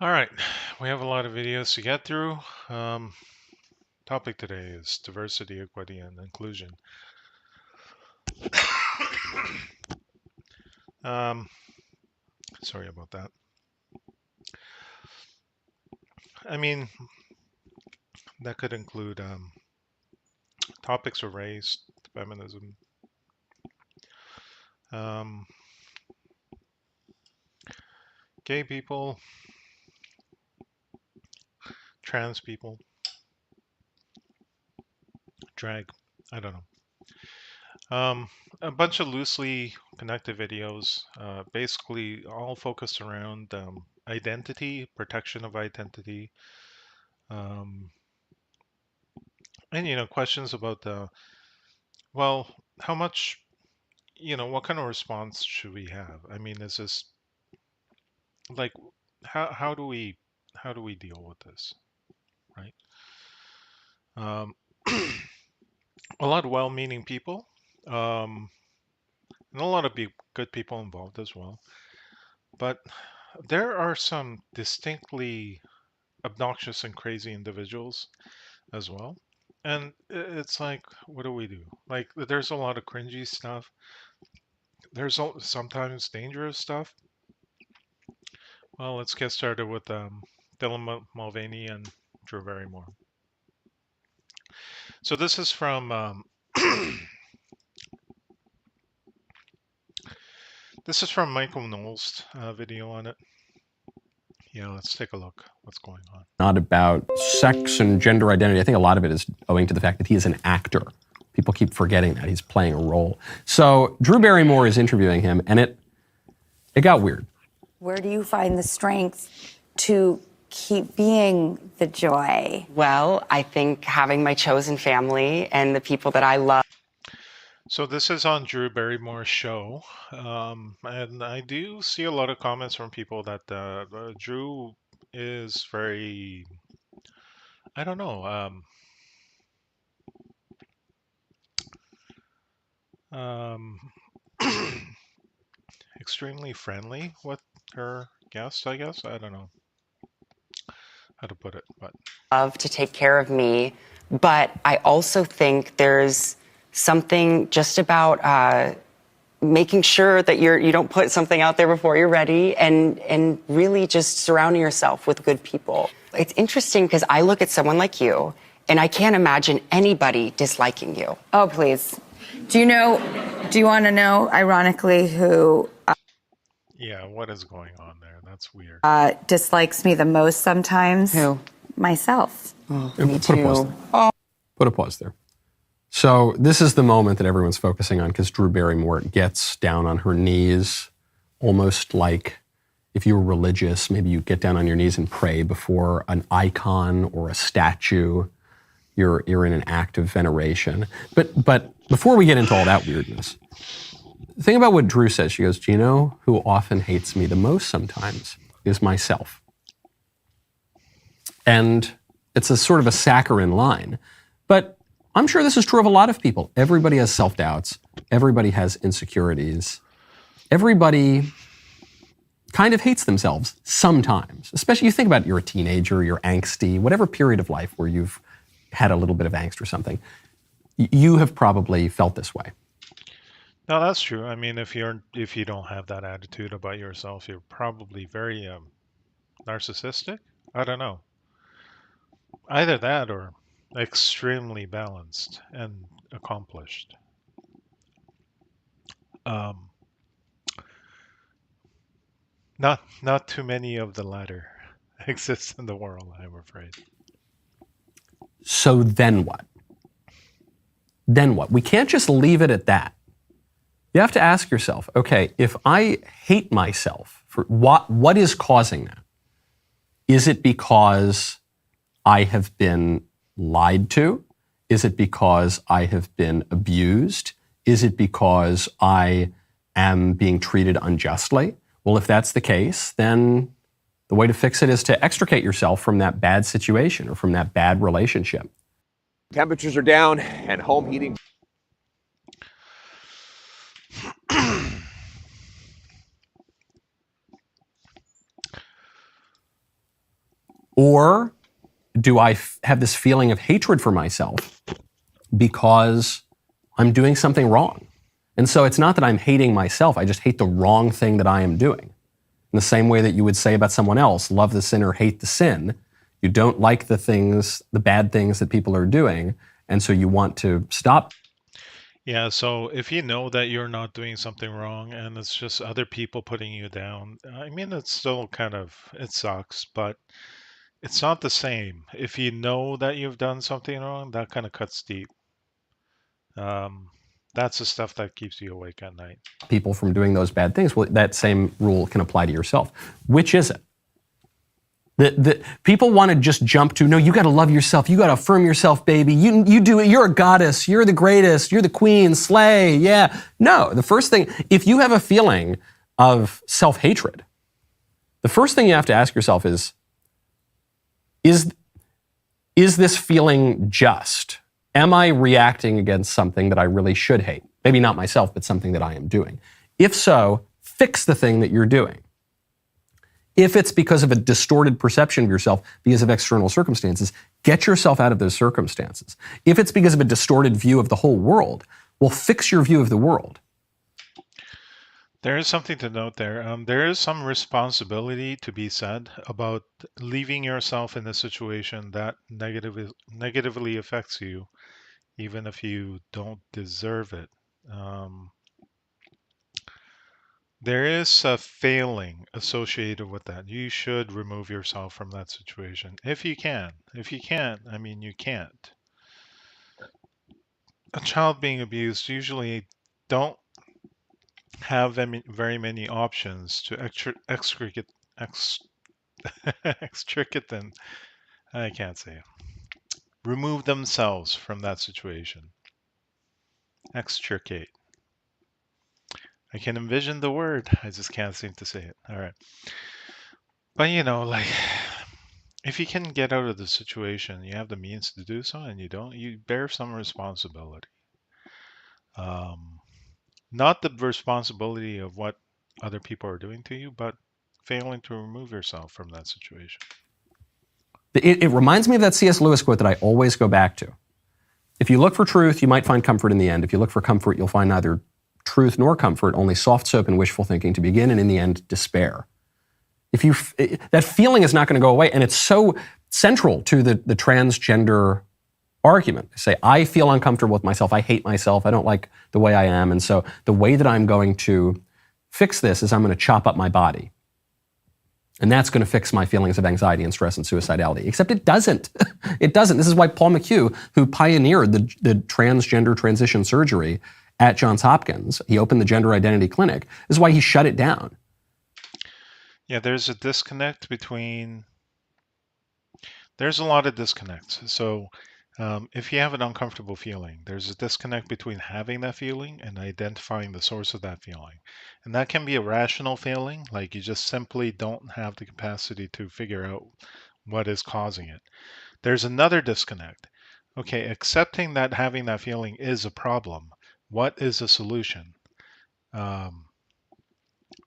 All right, we have a lot of videos to get through. Topic today is diversity, equity, and inclusion. um, Sorry about that. I mean, that could include topics of race, feminism, um, gay people, trans people, drag. I don't know. A bunch of loosely connected videos, basically all focused around identity, protection of identity, um, and questions about well, how much, what kind of response should we have? I mean, is this like how do we deal with this, right? Um, a lot of well-meaning people, um, and a lot of good people involved as well. But there are some distinctly obnoxious and crazy individuals as well. And it's like, what do we do? Like, there's a lot of cringy stuff. There's sometimes dangerous stuff. Well, let's get started with Dylan Mulvaney and Drew Barrymore. So this is from this is from Michael Knowles' video on it. Yeah, let's take a look. What's going on? Not about sex and gender identity. I think a lot of it is owing to the fact that he is an actor. People keep forgetting that he's playing a role. So Drew Barrymore is interviewing him, and it got weird. Where do you find the strength to keep being the joy? Well, I think having my chosen family and the people that I love. So this is on Drew Barrymore's show, and I do see a lot of comments from people that Drew is very, I don't know, um, extremely friendly with her guests, I guess. I don't know how to put it, but Love to take care of me, but I also think there's something just about making sure that you don't put something out there before you're ready, and really just surrounding yourself with good people. It's interesting because I look at someone like you, and I can't imagine anybody disliking you. Oh, please. Do you want to know, ironically, who yeah, what is going on there? That's weird. dislikes me the most sometimes? Who? Myself. Me Put a pause too. there. Put a pause there. So this is the moment that everyone's focusing on because Drew Barrymore gets down on her knees, almost like if you were religious, maybe you get down on your knees and pray before an icon or a statue. You're in an act of veneration. But before we get into all that weirdness, think about what Drew says. She goes, "Do you know who often hates me the most sometimes is myself." And it's a sort of a saccharine line. But I'm sure this is true of a lot of people. Everybody has self-doubts. Everybody has insecurities. Everybody kind of hates themselves sometimes. Especially you think about you're a teenager, you're angsty, whatever period of life where you've had a little bit of angst or something. You have probably felt this way. No, that's true. I mean, if you don't have that attitude about yourself, you're probably very narcissistic. I don't know. Either that or extremely balanced and accomplished. Um, not too many of the latter exist in the world, I'm afraid. So then what? Then what? We can't just leave it at that. You have to ask yourself, okay, if I hate myself, for what is causing that? Is it because I have been lied to? Is it because I have been abused? Is it because I am being treated unjustly? Well, if that's the case, then the way to fix it is to extricate yourself from that bad situation or from that bad relationship. Temperatures are down and home heating. Or do I have this feeling of hatred for myself because I'm doing something wrong? And so it's not that I'm hating myself, I just hate the wrong thing that I am doing. In the same way that you would say about someone else, love the sinner, hate the sin. You don't like the things, the bad things that people are doing, and so you want to stop. Yeah, so if you know that you're not doing something wrong and it's just other people putting you down, I mean, it's still kind of, it sucks, but it's not the same. If you know that you've done something wrong, that kind of cuts deep. That's the stuff that keeps you awake at night. People from doing those bad things. Well, that same rule can apply to yourself. Which is it? The people want to just jump to, no, you got to love yourself. You got to affirm yourself, baby. You do it. You're a goddess. You're the greatest. You're the queen. Slay. Yeah. No, the first thing, if you have a feeling of self-hatred, the first thing you have to ask yourself is this feeling just? Am I reacting against something that I really should hate? Maybe not myself, but something that I am doing. If so, fix the thing that you're doing. If it's because of a distorted perception of yourself because of external circumstances, get yourself out of those circumstances. If it's because of a distorted view of the whole world, well, fix your view of the world. There is something to note there. There is some responsibility to be said about leaving yourself in a situation that negatively affects you, even if you don't deserve it. There is a failing associated with that. You should remove yourself from that situation if you can. If you can't, I mean, you can't. A child being abused usually don't have very many options to extricate them. I can't say it. Remove themselves from that situation. Extricate. I can envision the word. I just can't seem to say it. All right. But like, if you can get out of the situation, you have the means to do so, and you don't, you bear some responsibility. Not the responsibility of what other people are doing to you, but failing to remove yourself from that situation. It reminds me of that C.S. Lewis quote that I always go back to. If you look for truth, you might find comfort in the end. If you look for comfort, you'll find neither truth nor comfort, only soft soap and wishful thinking to begin, and in the end, despair. That feeling is not going to go away, and it's so central to the transgender argument. Say, I feel uncomfortable with myself, I hate myself, I don't like the way I am, and so the way that I'm going to fix this is I'm going to chop up my body. And that's going to fix my feelings of anxiety and stress and suicidality. Except it doesn't. It doesn't. This is why Paul McHugh, who pioneered the transgender transition surgery at Johns Hopkins, he opened the gender identity clinic, this is why he shut it down. Yeah, there's a disconnect there's a lot of disconnects. So if you have an uncomfortable feeling, there's a disconnect between having that feeling and identifying the source of that feeling. And that can be a rational feeling, like you just simply don't have the capacity to figure out what is causing it. There's another disconnect. Okay, accepting that having that feeling is a problem. What is a solution?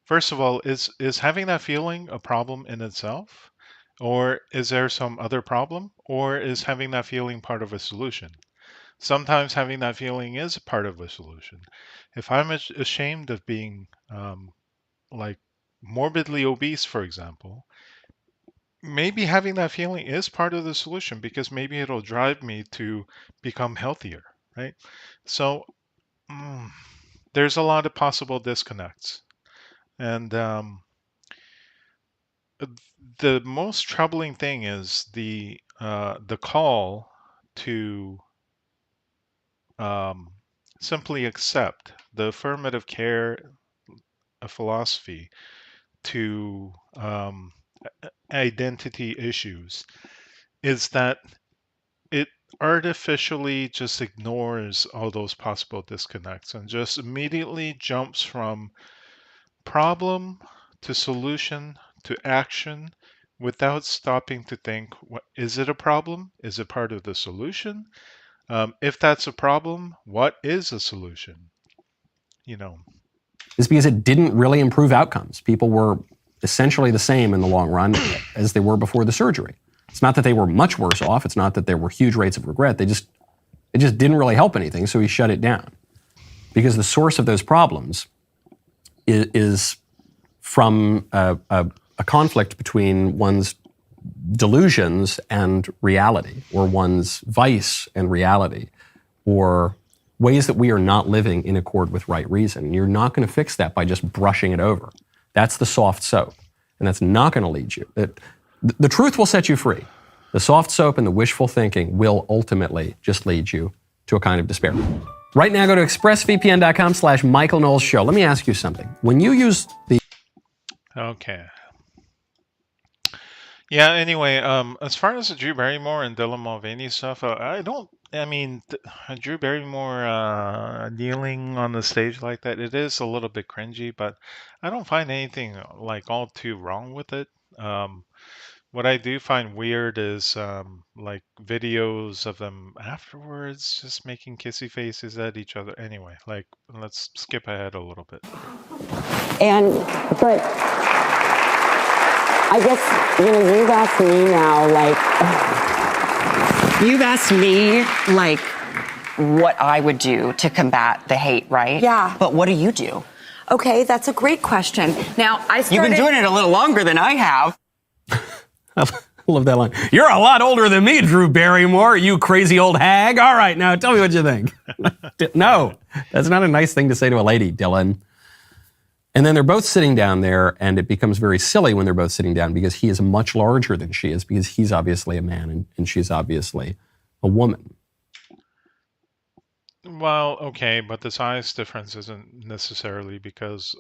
First of all, is having that feeling a problem in itself? Or is there some other problem? Or is having that feeling part of a solution? Sometimes having that feeling is part of a solution. If I'm ashamed of being like morbidly obese, for example, maybe having that feeling is part of the solution because maybe it'll drive me to become healthier, right? So there's a lot of possible disconnects. And the most troubling thing is the call to simply accept the affirmative care philosophy to identity issues is that it artificially just ignores all those possible disconnects and just immediately jumps from problem to solution to action without stopping to think, what, is it a problem? Is it part of the solution? If that's a problem, what is a solution? Is because it didn't really improve outcomes. People were essentially the same in the long run as they were before the surgery. It's not that they were much worse off. It's not that there were huge rates of regret. It just didn't really help anything, so he shut it down. Because the source of those problems is from a conflict between one's delusions and reality, or one's vice and reality, or ways that we are not living in accord with right reason. You're not going to fix that by just brushing it over. That's the soft soap, and that's not going to lead you. The truth will set you free. The soft soap and the wishful thinking will ultimately just lead you to a kind of despair. Right now, go to expressvpn.com/Michael Knowles Show. Let me ask you something. When you use the... Okay. Yeah, anyway, as far as the Drew Barrymore and Dylan Mulvaney stuff, Drew Barrymore kneeling on the stage like that, it is a little bit cringy, but I don't find anything like all too wrong with it. What I do find weird is like videos of them afterwards just making kissy faces at each other. Anyway, like, let's skip ahead a little bit. But I guess, you've asked me now, what I would do to combat the hate, right? Yeah. But what do you do? Okay, that's a great question. Now, You've been doing it a little longer than I have. I love that line. You're a lot older than me, Drew Barrymore, you crazy old hag. All right, now tell me what you think. No, that's not a nice thing to say to a lady, Dylan. And then they're both sitting down there, and it becomes very silly when they're both sitting down because he is much larger than she is, because he's obviously a man and she's obviously a woman. Well, okay, but the size difference isn't necessarily because,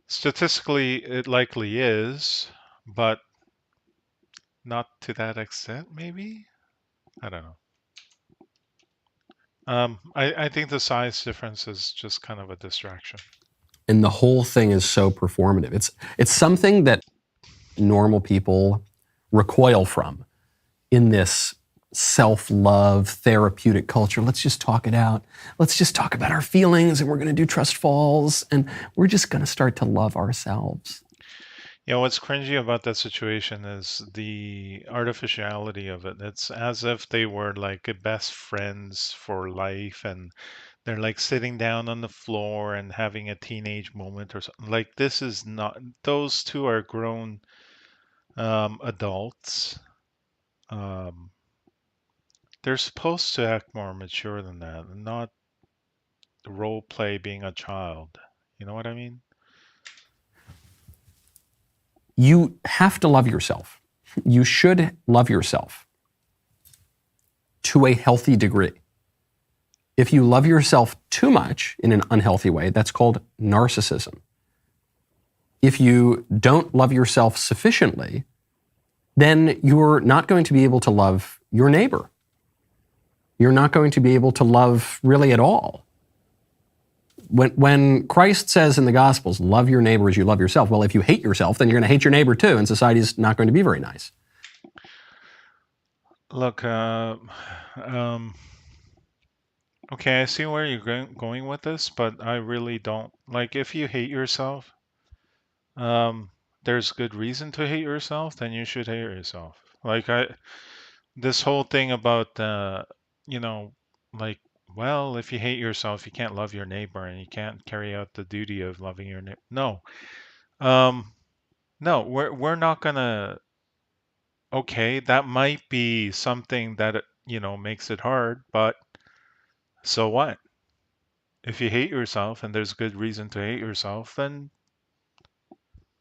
statistically it likely is, but not to that extent, maybe? I don't know. I think the size difference is just kind of a distraction. And the whole thing is so performative. It's something that normal people recoil from in this self-love, therapeutic culture. Let's just talk it out. Let's just talk about our feelings, and we're going to do trust falls, and we're just going to start to love ourselves. What's cringy about that situation is the artificiality of it. It's as if they were like best friends for life, and they're like sitting down on the floor and having a teenage moment or something. Like, this is not, those two are grown adults. They're supposed to act more mature than that, and not role play being a child. You know what I mean? You have to love yourself. You should love yourself to a healthy degree. If you love yourself too much in an unhealthy way, that's called narcissism. If you don't love yourself sufficiently, then you're not going to be able to love your neighbor. You're not going to be able to love really at all. When Christ says in the Gospels, love your neighbor as you love yourself, well, if you hate yourself, then you're going to hate your neighbor too, and society's not going to be very nice. Look, okay, I see where you're going with this, but I really don't. Like, if you hate yourself, there's good reason to hate yourself, then you should hate yourself. Like, this whole thing about, like, well, if you hate yourself, you can't love your neighbor, and you can't carry out the duty of loving your neighbor. No, no, we're not gonna. Okay, that might be something that makes it hard, but so what? If you hate yourself and there's good reason to hate yourself, then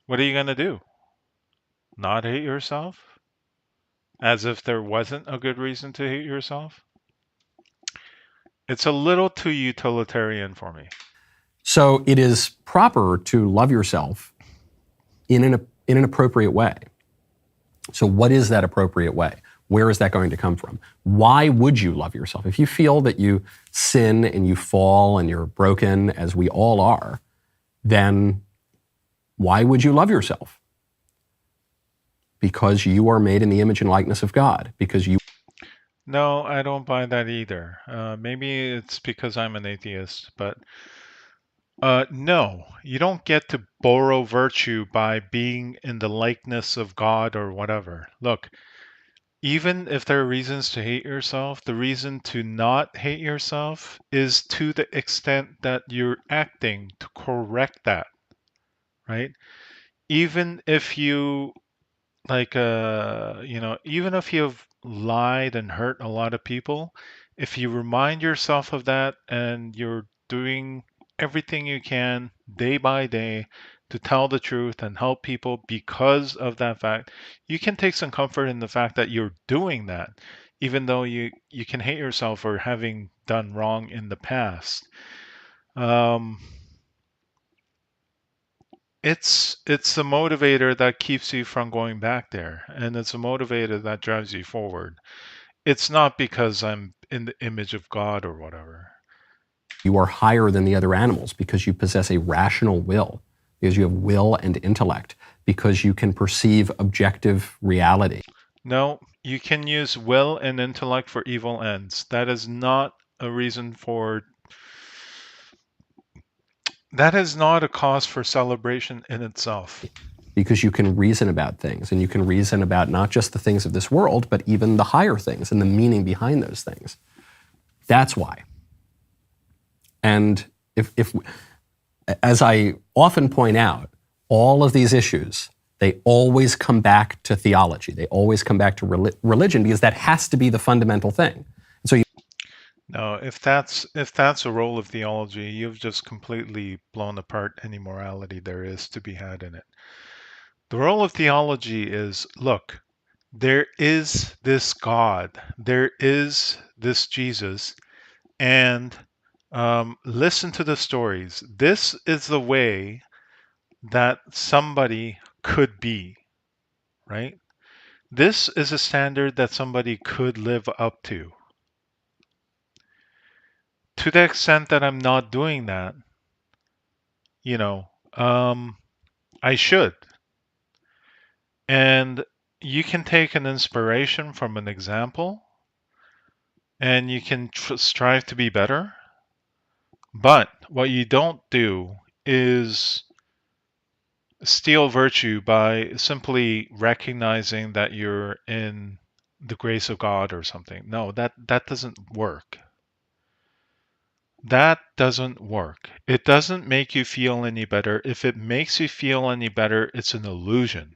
what are you gonna do? Not hate yourself? As if there wasn't a good reason to hate yourself? It's a little too utilitarian for me. So it is proper to love yourself in an appropriate way. So what is that appropriate way? Where is that going to come from? Why would you love yourself? If you feel that you sin and you fall and you're broken, as we all are, then why would you love yourself? Because you are made in the image and likeness of God. Because you... No, I don't buy that either. Maybe it's because I'm an atheist, but No, you don't get to borrow virtue by being in the likeness of God or whatever. Look, even if there are reasons to hate yourself, the reason to not hate yourself is to the extent that you're acting to correct that, right? Even if you even if you've lied and hurt a lot of people, if you remind yourself of that and you're doing everything you can day by day to tell the truth and help people because of that fact, you can take some comfort in the fact that you're doing that, even though you can hate yourself for having done wrong in the past. Um, it's the motivator that keeps you from going back there, and it's a motivator that drives you forward. It's not because I'm in the image of God or whatever. You are higher than the other animals because you possess a rational will, because you have will and intellect, because you can perceive objective reality. No, you can use will and intellect for evil ends. That is not a reason for. That is not a cause for celebration in itself. Because you can reason about things, and you can reason about not just the things of this world, but even the higher things and the meaning behind those things. That's why. And if as I often point out, all of these issues, they always come back to theology. They always come back to religion, because that has to be the fundamental thing. So No, if that's a role of theology, you've just completely blown apart any morality there is to be had in it. The role of theology is, look, there is this God, there is this Jesus, and listen to the stories. This is the way that somebody could be, right? This is a standard that somebody could live up to. To the extent that I'm not doing that, you know, I should. And you can take an inspiration from an example and you can strive to be better. But what you don't do is steal virtue by simply recognizing that you're in the grace of God or something. No, that doesn't work. That doesn't work. It doesn't make you feel any better. If it makes you feel any better, it's an illusion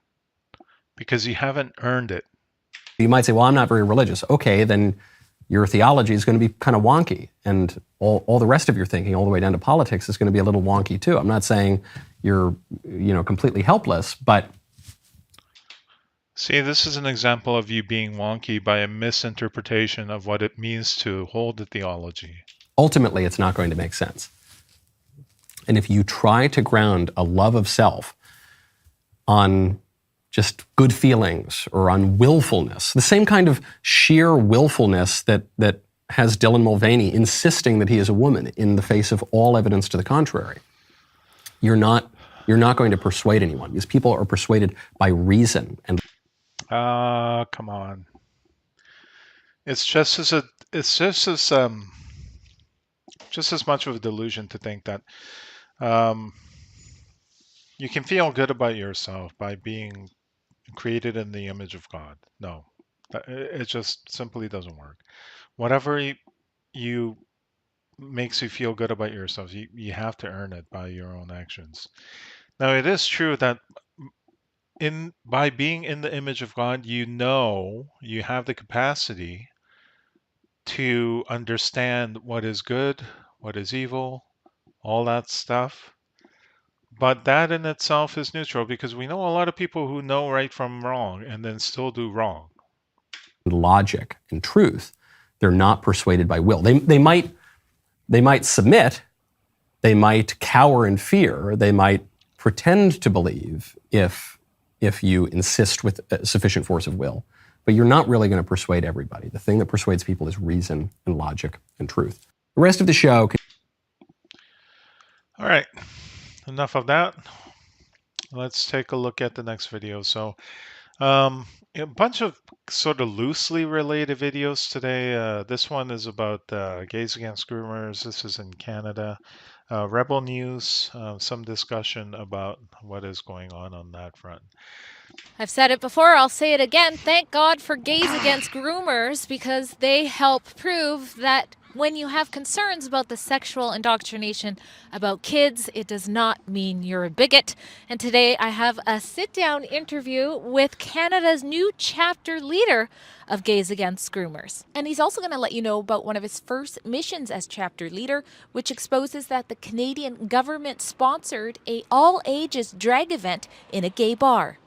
because you haven't earned it. you might say, well, I'm not very religious. Okay, then your theology is going to be kind of wonky, and all the rest of your thinking, all the way down to politics, is going to be a little wonky too. I'm not saying you're completely helpless, but see, this is an example of you being wonky by a misinterpretation of what it means to hold the theology. Ultimately, it's not going to make sense. And if you try to ground a love of self on just good feelings or on willfulness, the same kind of sheer willfulness that has Dylan Mulvaney insisting that he is a woman in the face of all evidence to the contrary, you're not going to persuade anyone, because people are persuaded by reason. And come on. It's just as much of a delusion to think that you can feel good about yourself by being created in the image of God. No, it just simply doesn't work. Whatever you makes you feel good about yourself, you have to earn it by your own actions. Now, it is true that by being in the image of God, you have the capacity to understand what is good, what is evil, all that stuff. But that in itself is neutral, because we know a lot of people who know right from wrong and then still do wrong. logic and truth, they're not persuaded by will. They might submit, they might cower in fear, they might pretend to believe if you insist with sufficient force of will, but you're not really going to persuade everybody. The thing that persuades people is reason and logic and truth. The rest of the show. All right, enough of that. Let's take a look at the next video. So a bunch of sort of loosely related videos today. This one is about Gays Against Groomers. This is in Canada. Rebel News, some discussion about what is going on that front. I've said it before, I'll say it again. Thank God for Gays Against Groomers, because they help prove that when you have concerns about the sexual indoctrination about kids, it does not mean you're a bigot. And today I have a sit down interview with Canada's new chapter leader of Gays Against Groomers. And he's also going to let you know about one of his first missions as chapter leader, which exposes that the Canadian government sponsored a all ages drag event in a gay bar.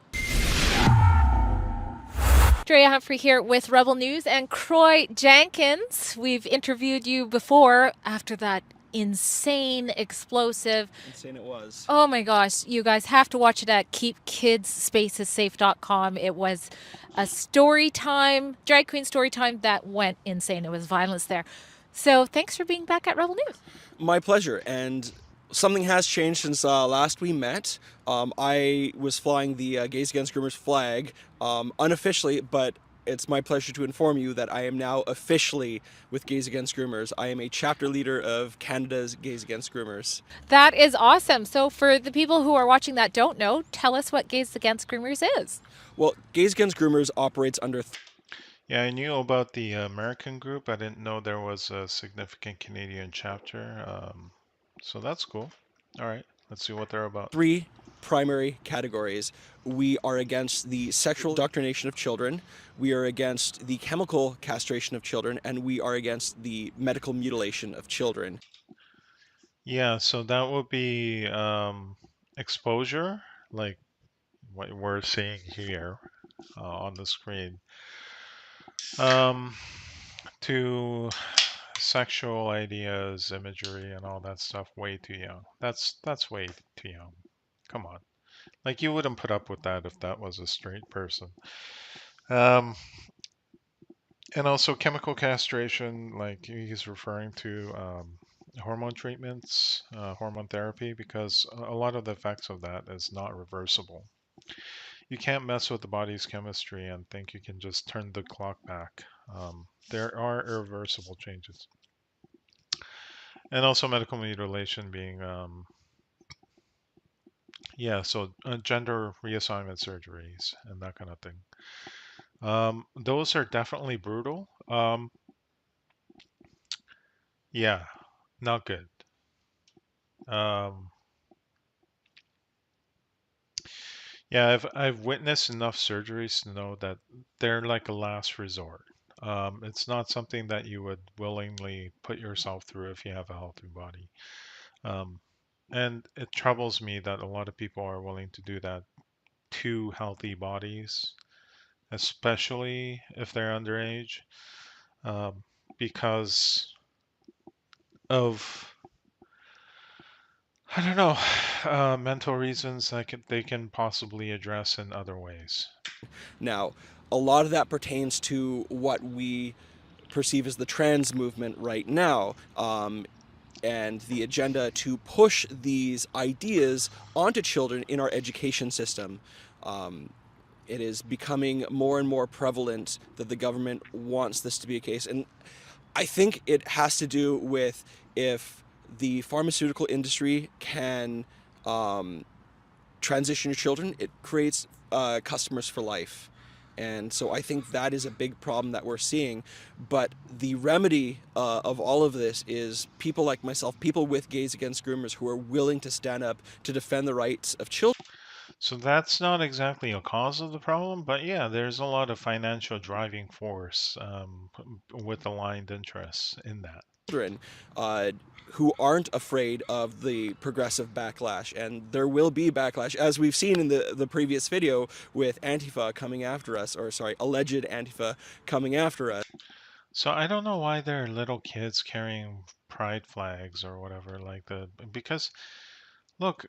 Drea Humphrey here with Rebel News and Croy Jenkins. We've interviewed you before after that insane, explosive. Insane it was. Oh my gosh, you guys have to watch it at keepkidsspacessafe.com. It was a story time, drag queen story time that went insane. It was violence there. So thanks for being back at Rebel News. My pleasure. And something has changed since last we met. I was flying the Gays Against Groomers flag unofficially, but it's my pleasure to inform you that I am now officially with Gays Against Groomers. I am a chapter leader of Canada's Gays Against Groomers. That is awesome. So for the people who are watching that don't know, tell us what Gays Against Groomers is. Well, Gays Against Groomers operates under Yeah, I knew about the American group. I didn't know there was a significant Canadian chapter. So that's cool. All right, let's see what they're about. 3 primary categories. We are against the sexual indoctrination of children, we are against the chemical castration of children, and we are against the medical mutilation of children. Yeah, so that would be exposure, like what we're seeing here on the screen, to sexual ideas, imagery, and all that stuff. Way too young. That's way too young. Come on. Like you wouldn't put up with that if that was a straight person. Um, and also chemical castration, like he's referring to hormone treatments, hormone therapy, because a lot of the effects of that is not reversible. You can't mess with the body's chemistry and think you can just turn the clock back. There are irreversible changes. And also medical mutilation being, yeah, so gender reassignment surgeries and that kind of thing. Those are definitely brutal. Yeah, not good. Um, yeah, I've witnessed enough surgeries to know that they're like a last resort. It's not something that you would willingly put yourself through if you have a healthy body. Um, and it troubles me that a lot of people are willing to do that to healthy bodies, especially if they're underage, um, because of I don't know, mental reasons that they can possibly address in other ways. Now, a lot of that pertains to what we perceive as the trans movement right now, and the agenda to push these ideas onto children in our education system. It is becoming more and more prevalent that the government wants this to be a case. And I think it has to do with if the pharmaceutical industry can transition your children, it creates customers for life. And so I think that is a big problem that we're seeing. But the remedy of all of this is people like myself, people with Gays Against Groomers, who are willing to stand up to defend the rights of children. So that's not exactly a cause of the problem, but yeah, there's a lot of financial driving force with aligned interests in that. Uh, who aren't afraid of the progressive backlash. And there will be backlash, as we've seen in the previous video with Antifa coming after us, or sorry, alleged Antifa coming after us. So I don't know why there are little kids carrying pride flags or whatever like that. Because look,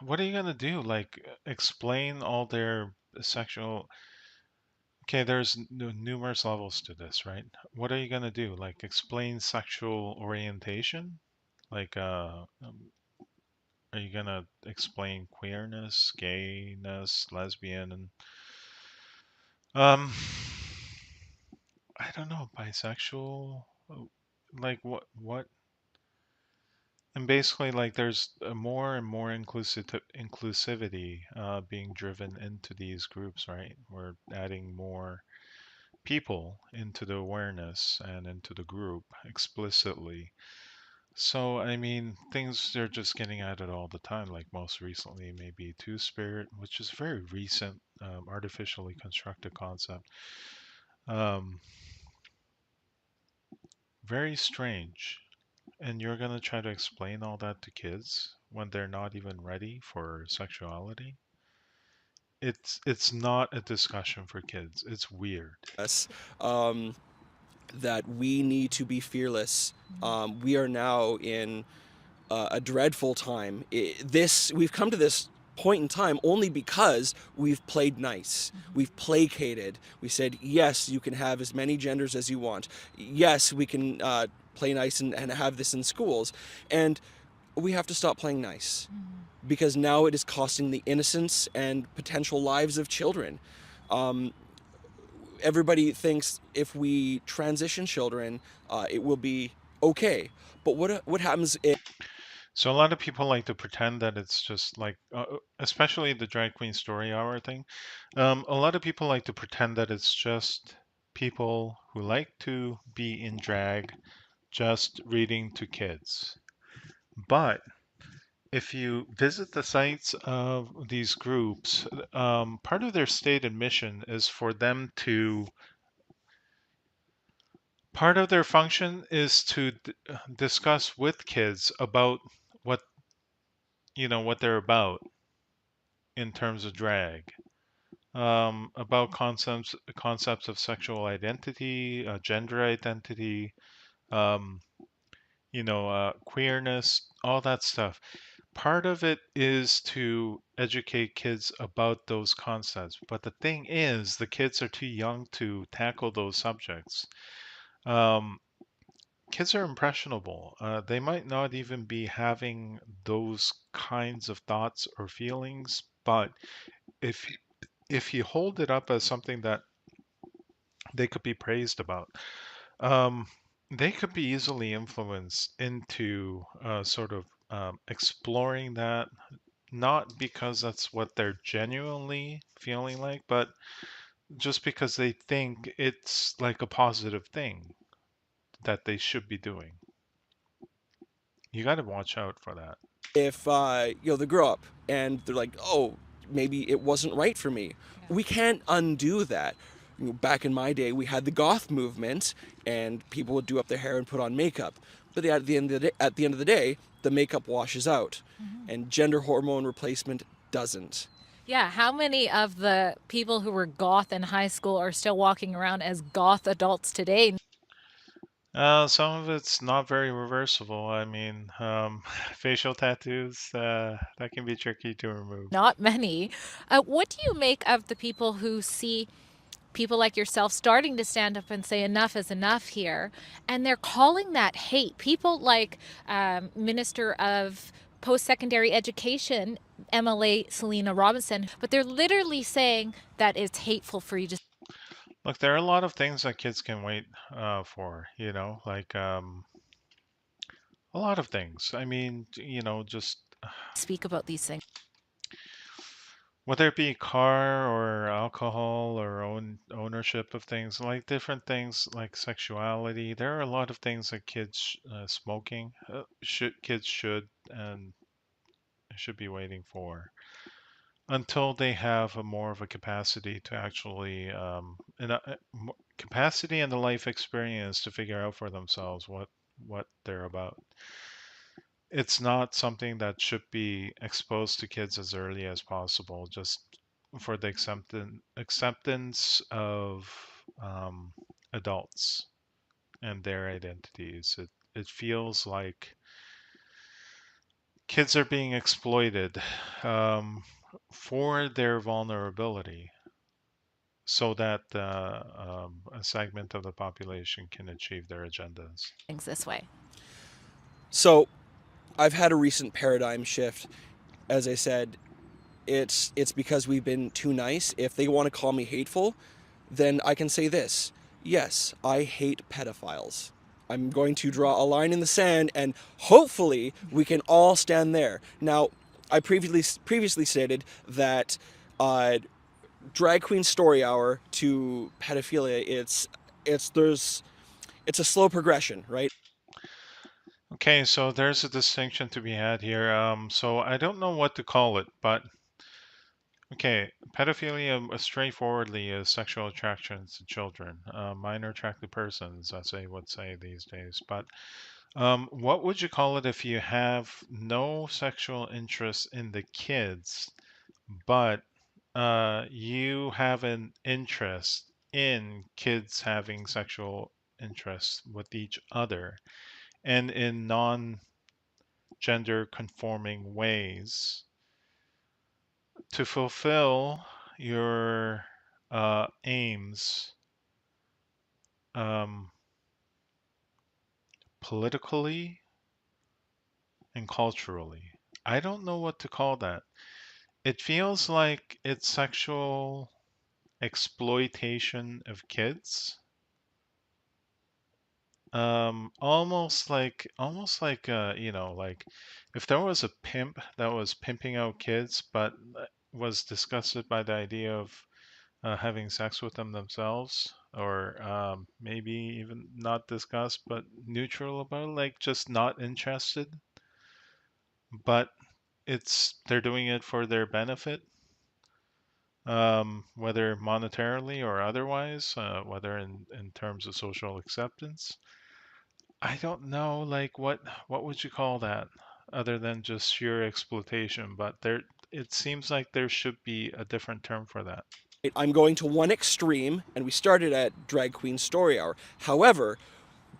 what are you gonna do? Like explain all their sexual. Okay, there's numerous levels to this, right? What are you gonna do? Like explain sexual orientation? Like, are you gonna explain queerness, gayness, lesbian, and um, I don't know, bisexual? Like what? And basically, like, there's more and more inclusivity being driven into these groups, right? We're adding more people into the awareness and into the group explicitly. So, I mean, things are just getting added all the time. Like most recently, maybe Two Spirit, which is a very recent, artificially constructed concept. Um, Very strange. And you're gonna try to explain all that to kids when they're not even ready for sexuality? It's not a discussion for kids. It's weird. Us, that we need to be fearless. We are now in a dreadful time. We've come to this point in time only because we've played nice. We've placated. We said, yes, you can have as many genders as you want. Yes, we can play nice and have this in schools. And we have to stop playing nice because now it is costing the innocence and potential lives of children. Everybody thinks if we transition children, it will be okay. But what happens if So a lot of people like to pretend that it's just like, especially the drag queen story hour thing. A lot of people like to pretend that it's just people who like to be in drag just reading to kids. But if you visit the sites of these groups, part of their stated mission is for them to, part of their function is to discuss with kids about what, what they're about in terms of drag, about concepts of sexual identity, gender identity, um, queerness, all that stuff. Part of it is to educate kids about those concepts, but the thing is, the kids are too young to tackle those subjects. Um, Kids are impressionable. They might not even be having those kinds of thoughts or feelings, but if if you hold it up as something that they could be praised about, um, they could be easily influenced into sort of exploring that, not because that's what they're genuinely feeling like, but just because they think it's like a positive thing that they should be doing. You got to watch out for that. they grow up and they're like, oh, maybe it wasn't right for me. We can't undo that. Back in my day, we had the goth movement, and people would do up their hair and put on makeup. But at the end of the day, the makeup washes out, and gender hormone replacement doesn't. Yeah, how many of the people who were goth in high school are still walking around as goth adults today? Some of it's not very reversible. I mean, facial tattoos, that can be tricky to remove. Not many. What do you make of the people who see people like yourself starting to stand up and say enough is enough here, and they're calling that hate? People like Minister of Post-Secondary Education, MLA Selena Robinson, but they're literally saying that it's hateful for you to Look, there are a lot of things that kids can wait for, like a lot of things. I mean, just speak about these things. whether it be car or alcohol or ownership of things, like different things like sexuality. There are a lot of things that smoking, kids should and should be waiting for until they have a more of a capacity to actually capacity and the life experience to figure out for themselves what they're about. It's not something that should be exposed to kids as early as possible, just for the acceptance of um, adults and their identities. It feels like kids are being exploited for their vulnerability so that a segment of the population can achieve their agendas. This way. So, I've had a recent paradigm shift. As I said, it's because we've been too nice. If they want to call me hateful, then I can say this: yes, I hate pedophiles. I'm going to draw a line in the sand, and hopefully we can all stand there. Now, I previously stated that drag queen story hour to pedophilia, it's a slow progression, right? Okay, so there's a distinction to be had here. So I don't know what to call it, but okay, pedophilia straightforwardly is sexual attraction to children, minor attracted persons, as they would say these days. But what would you call it if you have no sexual interest in the kids, but you have an interest in kids having sexual interests with each other and in non-gender conforming ways to fulfill your aims um, politically and culturally. I don't know what to call that. It feels like it's sexual exploitation of kids. Almost like like if there was a pimp that was pimping out kids, but was disgusted by the idea of having sex with them themselves, or maybe even not disgust, but neutral about it, like just not interested, but they're doing it for their benefit, whether monetarily or otherwise, whether in terms of social acceptance. I don't know, like what would you call that other than just sheer exploitation? But it seems like there should be a different term for that. I'm going to one extreme, and we started at drag queen story hour. However,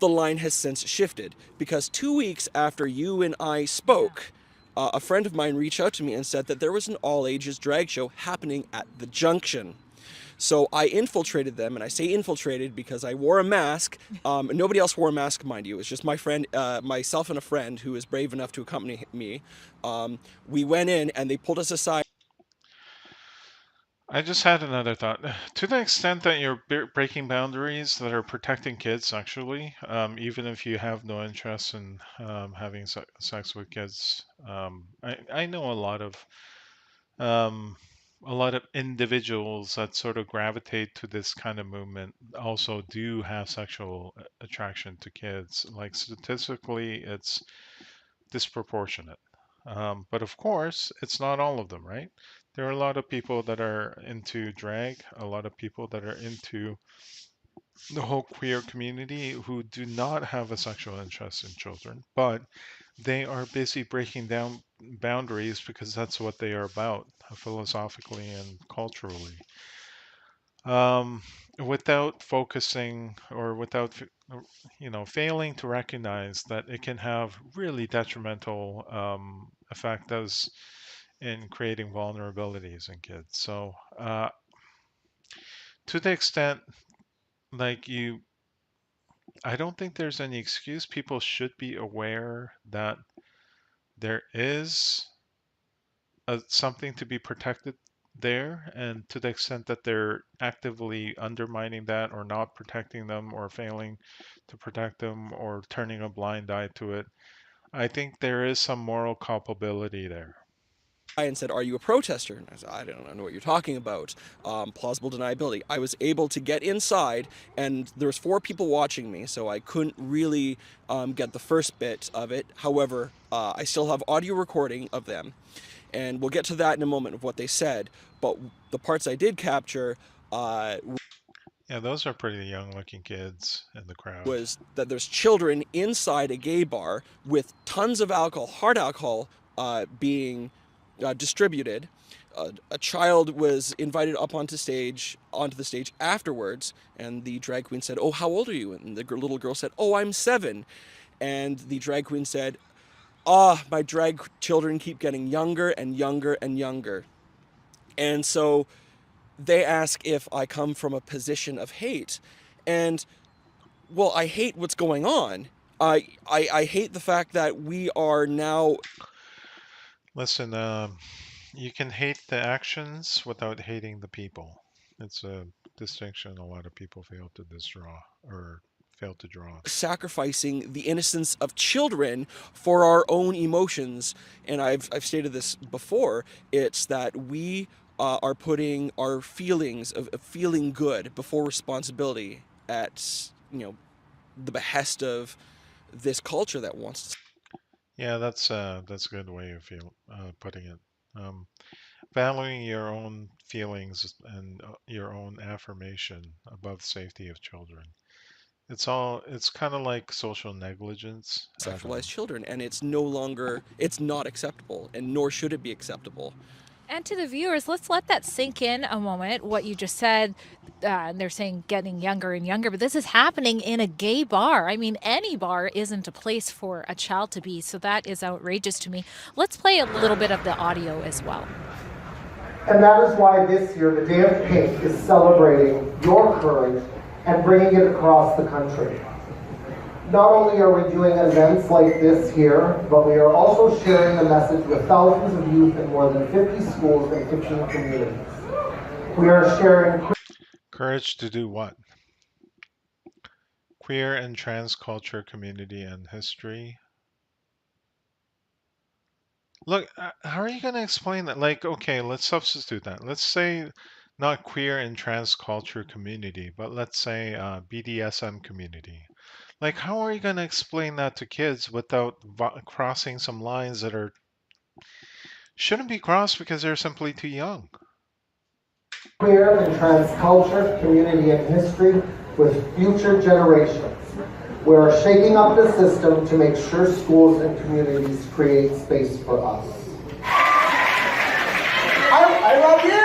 the line has since shifted because 2 weeks after you and I spoke, a friend of mine reached out to me and said that there was an all ages drag show happening at the Junction. So I infiltrated them, and I say infiltrated because I wore a mask. Nobody else wore a mask, mind you. It was just my friend, myself, and a friend who was brave enough to accompany me. We went in, and they pulled us aside. I just had another thought. To the extent that you're breaking boundaries that are protecting kids sexually, even if you have no interest in having sex with kids, I know um, a lot of individuals that sort of gravitate to this kind of movement also do have sexual attraction to kids. Like statistically, it's disproportionate. But of course, it's not all of them, right? There are a lot of people that are into drag, a lot of people that are into the whole queer community who do not have a sexual interest in children, but they are busy breaking down boundaries because that's what they are about, philosophically and culturally. Um, Without focusing or without, failing to recognize that it can have really detrimental effect as in creating vulnerabilities in kids. So, to the extent like I don't think there's any excuse. People should be aware that there is something to be protected there, and to the extent that they're actively undermining that or not protecting them or failing to protect them or turning a blind eye to it, I think there is some moral culpability there. And said, "Are you a protester?" And I said, "I don't know what you're talking about." Plausible deniability. I was able to get inside, and there's 4 people watching me, so I couldn't really get the first bit of it. However, I still have audio recording of them, and we'll get to that in a moment of what they said. But the parts I did capture Yeah, those are pretty young looking kids in the crowd. was that there's children inside a gay bar with tons of alcohol, hard alcohol, being distributed. A child was invited up onto the stage afterwards, and the drag queen said, "Oh, how old are you?" And the little girl said, "Oh, I'm 7." And the drag queen said, "Ah, my drag children keep getting younger and younger and younger." And so they ask if I come from a position of hate. And well, I hate what's going on. I hate the fact that we are now. Listen, you can hate the actions without hating the people. It's a distinction a lot of people fail to draw or failed to draw. Sacrificing the innocence of children for our own emotions. And I've stated this before. It's that we are putting our feelings of feeling good before responsibility at, the behest of this culture that wants to. Yeah, that's a good way of putting it. Valuing your own feelings and your own affirmation above safety of children. It's kind of like social negligence. I don't Sexualize know. children, and it's not acceptable, and nor should it be acceptable. And to the viewers, let's let that sink in a moment, what you just said. They're saying getting younger and younger, but this is happening in a gay bar. I mean, any bar isn't a place for a child to be, so that is outrageous to me. Let's play a little bit of the audio as well. And that is why this year the Day of Pink is celebrating your courage and bringing it across the country. Not only are we doing events like this here, but we are also sharing the message with thousands of youth in more than 50 schools and 15 communities. We are sharing Courage to do what? Queer and trans culture, community, and history. Look, how are you going to explain that? Like, okay, let's substitute that. Let's say not queer and trans culture community, but let's say BDSM community. Like, how are you going to explain that to kids without crossing some lines that shouldn't be crossed because they're simply too young? queer and trans culture, community, and history with future generations. We are shaking up the system to make sure schools and communities create space for us. I love you!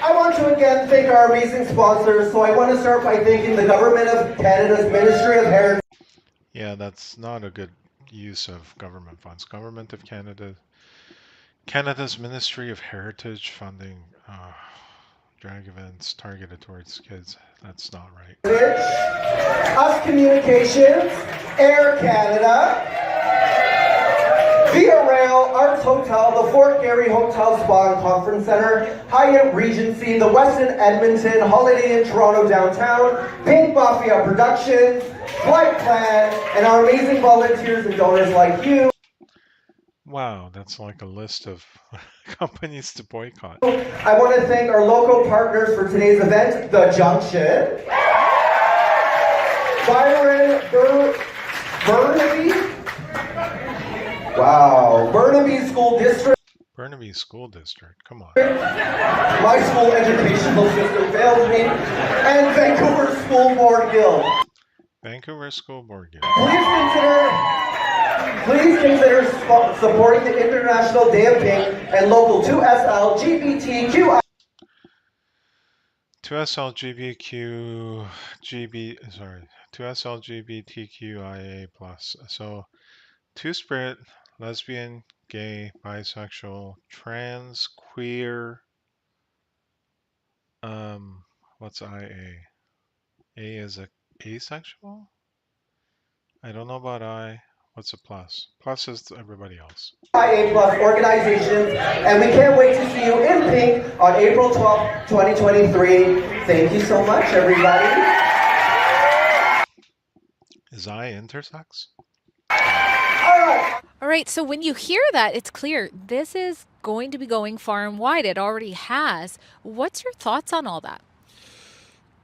I want to again thank our amazing sponsors, so I want to start by thanking the Government of Canada's Ministry of Heritage. Yeah, that's not a good use of government funds. Government of Canada, Canada's Ministry of Heritage funding drag events targeted towards kids. That's not right. Us Communications, Air Canada, Via Rail, Arts Hotel, the Fort Garry Hotel Spa and Conference Center, Hyatt Regency, the Westin Edmonton, Holiday Inn Toronto Downtown, Pink Mafia Productions, Flight Plan, and our amazing volunteers and donors like you. Wow, that's like a list of companies to boycott. I want to thank our local partners for today's event, The Junction, Byron Burnaby. Wow, Burnaby School District. Burnaby School District, come on. My school educational system failed me, and Vancouver School Board Guild. Vancouver School Board Guild. Please consider supporting the International Day of Pink and local 2SLGBTQI. 2SLGBTQIA plus. So, two-spirit, lesbian, gay, bisexual, trans, queer. What's IA? A is asexual? I don't know about I. What's a plus? Plus is everybody else. IA plus organizations, and we can't wait to see you in pink on April 12th, 2023. Thank you so much, everybody. Is I intersex? All right, so when you hear that, it's clear this is going to be going far and wide. It already has. What's your thoughts on all that?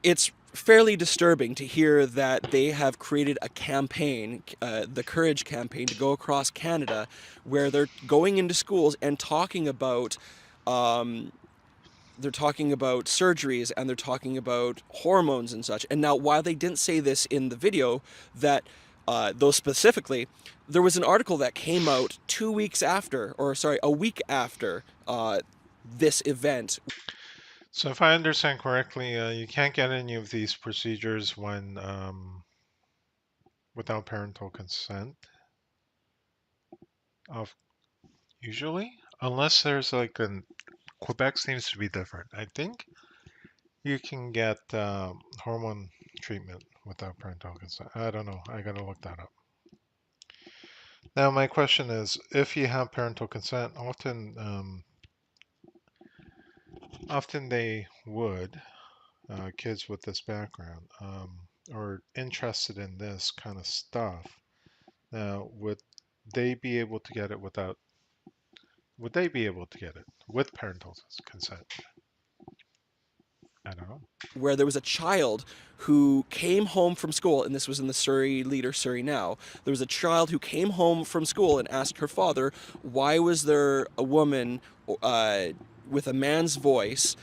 It's fairly disturbing to hear that they have created a campaign, the Courage campaign, to go across Canada, where they're going into schools and talking about surgeries, and they're talking about hormones and such. And now, while they didn't say this in the video, that though specifically, there was an article that came out a week after this event. So if I understand correctly, you can't get any of these procedures when without parental consent. Usually, unless there's like Quebec seems to be different. I think you can get hormone treatment without parental consent. I don't know. I gotta look that up. Now my question is, if you have parental consent, often they would kids with this background. or interested in this kind of stuff. Now, they be able to get it without? Would they be able to get it with parental consent? I don't know. where there was a child who came home from school, and this was in the Surrey Leader, Surrey Now. There was a child who came home from school and asked her father, why was there a woman with a man's voice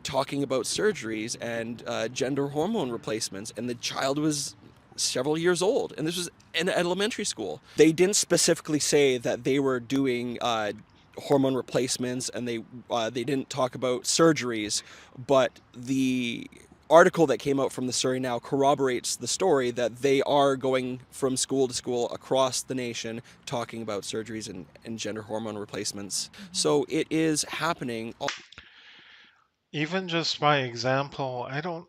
talking about surgeries and gender hormone replacements? And the child was several years old, and this was in elementary school. They didn't specifically say that they were doing hormone replacements, and they didn't talk about surgeries, but the article that came out from the Surrey Now corroborates the story that they are going from school to school across the nation talking about surgeries and gender hormone replacements. So it is happening. Even just by example, I don't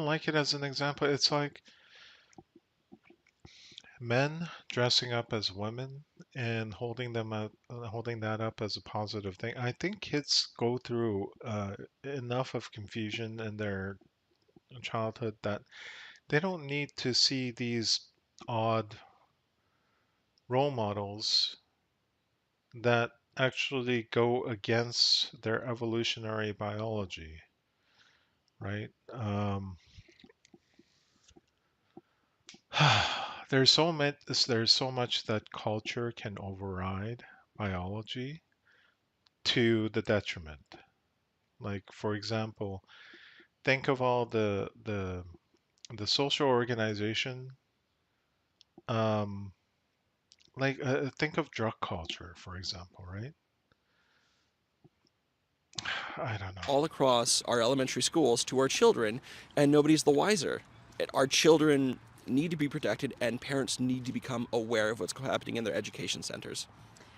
like it as an example. It's like men dressing up as women and holding that up as a positive thing. I think kids go through enough of confusion in their childhood that they don't need to see these odd role models that actually go against their evolutionary biology, right? There's so much that culture can override biology to the detriment. Like, for example, think of all the social organization. Um, think of drug culture, for example, right? I don't know. All across our elementary schools to our children, and nobody's the wiser. Our children need to be protected, and parents need to become aware of what's happening in their education centers.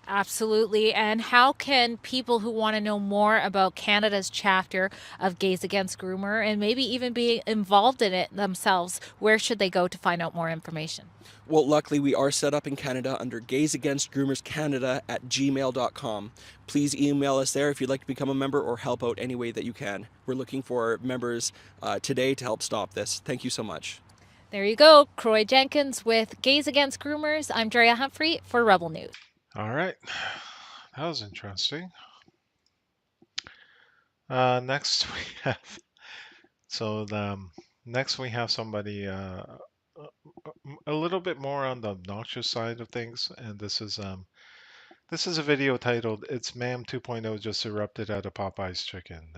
Absolutely. And how can people who want to know more about Canada's chapter of Gays Against Groomer and maybe even be involved in it themselves, where should they go to find out more information? Well, luckily, we are set up in Canada under Gays Against Groomers Canada at gmail.com. Please email us there if you'd like to become a member or help out any way that you can. We're looking for members today to help stop this. Thank you so much. There you go. Croy Jenkins with Gays Against Groomers. I'm Drea Humphrey for Rebel News. All right, that was interesting. Next we have next we have somebody a little bit more on the obnoxious side of things, and this is a video titled "It's Ma'am 2.0 just erupted at a Popeye's chicken."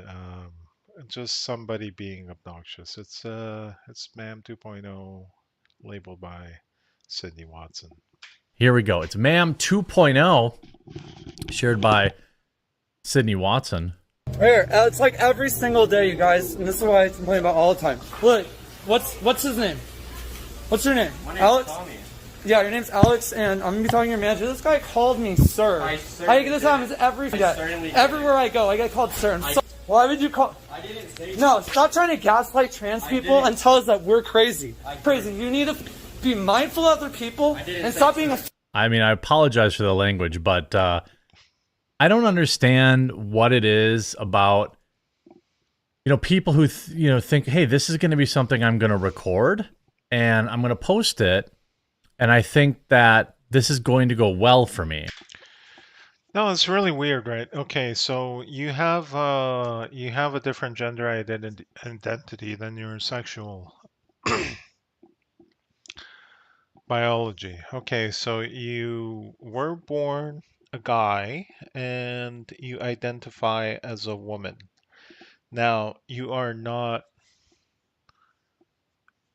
Just somebody being obnoxious. It's Ma'am 2.0 labeled by Sydney Watson. Here we go. It's Ma'am 2.0 shared by Sydney Watson. Here, it's like every single day, you guys, and this is what I complain about all the time. Look, what's his name? What's your name? My name's Alex? Tommy. Yeah, your name's Alex, and I'm gonna be talking to your manager. This guy called me sir. I get this happens everywhere I go. I get called sir. Why would you call? I didn't say. No, stop trying to gaslight trans people and tell us that we're crazy. Crazy. You need to be mindful of other people and stop being a. I mean, I apologize for the language, but I don't understand what it is about, people who, think, hey, this is going to be something I'm going to record and I'm going to post it. And I think that this is going to go well for me. No, it's really weird, right? Okay, so you have a different gender identity than your sexual biology. Okay, so you were born a guy and you identify as a woman. Now, you are not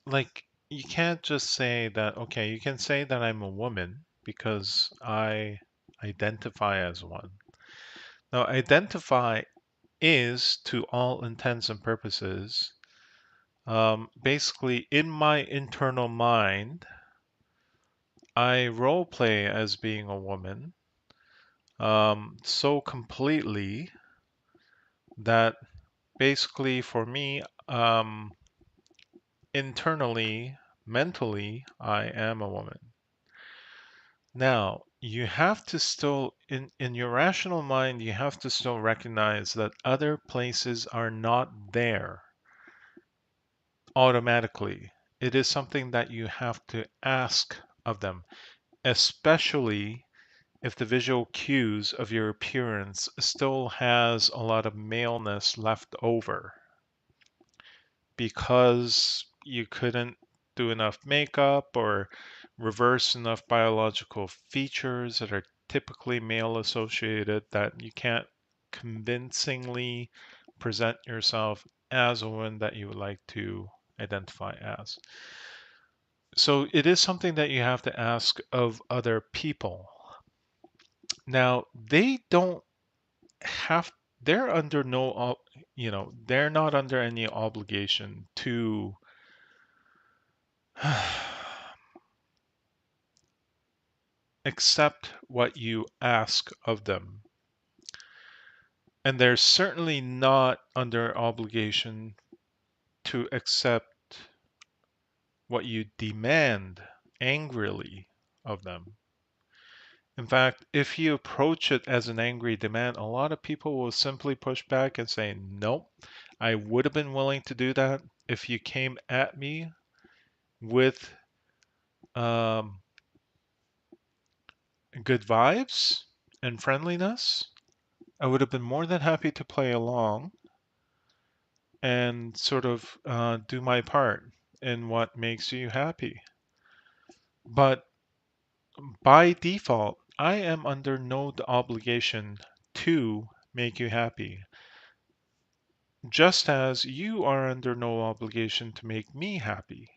like you can't just say that, okay, you can say that I'm a woman because I identify as one. Now, identify is, to all intents and purposes, basically in my internal mind, I role play as being a woman so completely that basically for me, internally, mentally, I am a woman. Now, you have to still, in your rational mind, you have to still recognize that other places are not there automatically. it is something that you have to ask of them, especially if the visual cues of your appearance still has a lot of maleness left over because you couldn't do enough makeup or reverse enough biological features that are typically male associated, that you can't convincingly present yourself as a woman that you would like to identify as. So it is something that you have to ask of other people. Now, they don't have, they're under no, they're not under any obligation to accept what you ask of them. And they're certainly not under obligation to accept what you demand angrily of them. In fact, if you approach it as an angry demand, a lot of people will simply push back and say, nope, I would have been willing to do that if you came at me with good vibes and friendliness. I would have been more than happy to play along and sort of do my part in what makes you happy. But by default, I am under no obligation to make you happy, just as you are under no obligation to make me happy,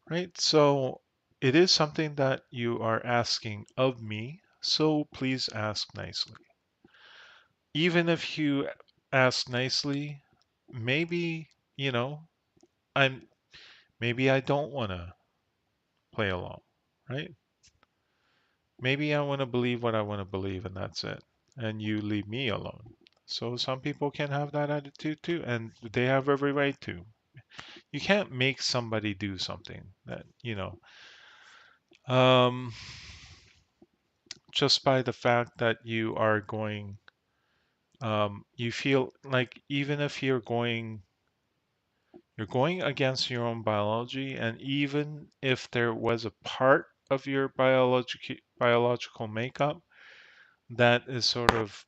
right? So it is something that you are asking of me, so please ask nicely. Even if you ask nicely, maybe, I'm maybe I don't want to play along, right? Maybe I want to believe what I want to believe, and that's it. And you leave me alone. So some people can have that attitude too, and they have every right to. You can't make somebody do something that, just by the fact that you are going, you feel like even if you're going against your own biology, and even if there was a part of your biological makeup that is sort of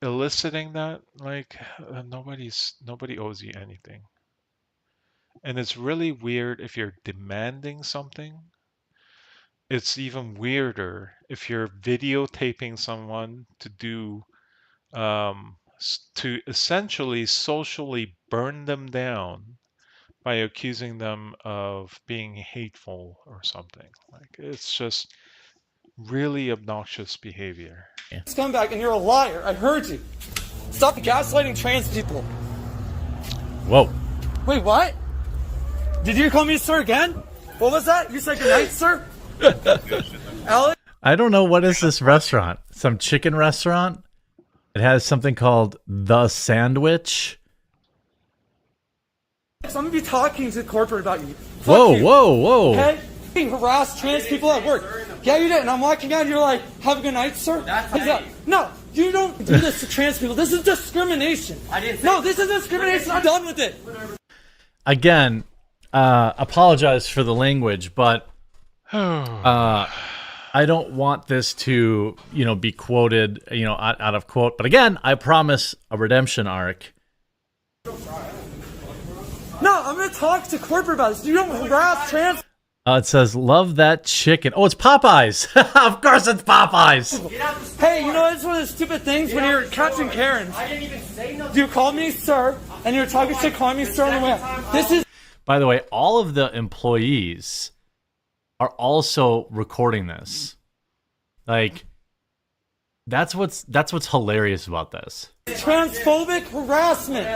eliciting that, like nobody owes you anything. And it's really weird if you're demanding something. It's even weirder if you're videotaping someone to do to essentially socially burn them down by accusing them of being hateful or something. Like, it's just really obnoxious behavior. Come back and you're a liar. I heard you. Stop gaslighting trans people. Whoa. Wait, what? Did you call me sir again? What was that? You said goodnight, sir? Alex? I don't know, what is this restaurant? Some chicken restaurant? It has something called The Sandwich. I'm gonna be talking to corporate about you. Whoa, whoa, whoa. Okay? You harass trans people at work. Yeah, you did. And I'm walking out and you're like, have a good night, sir? No, you don't do this to trans people. This is discrimination. No, this is discrimination. I'm done with it. Again, apologize for the language, but I don't want this to, be quoted, out of quote. But again, I promise a redemption arc. No, I'm going to talk to corporate about this. You don't harass trans. It says, love that chicken. Oh, it's Popeyes. Of course it's Popeyes. Hey, it's one of the stupid things when you're catching Karens. I didn't even say nothing. You called me sir, and you're talking shit, calling me sir on the way out. This is... By the way, all of the employees are also recording this. Like, that's what's hilarious about this. Transphobic harassment.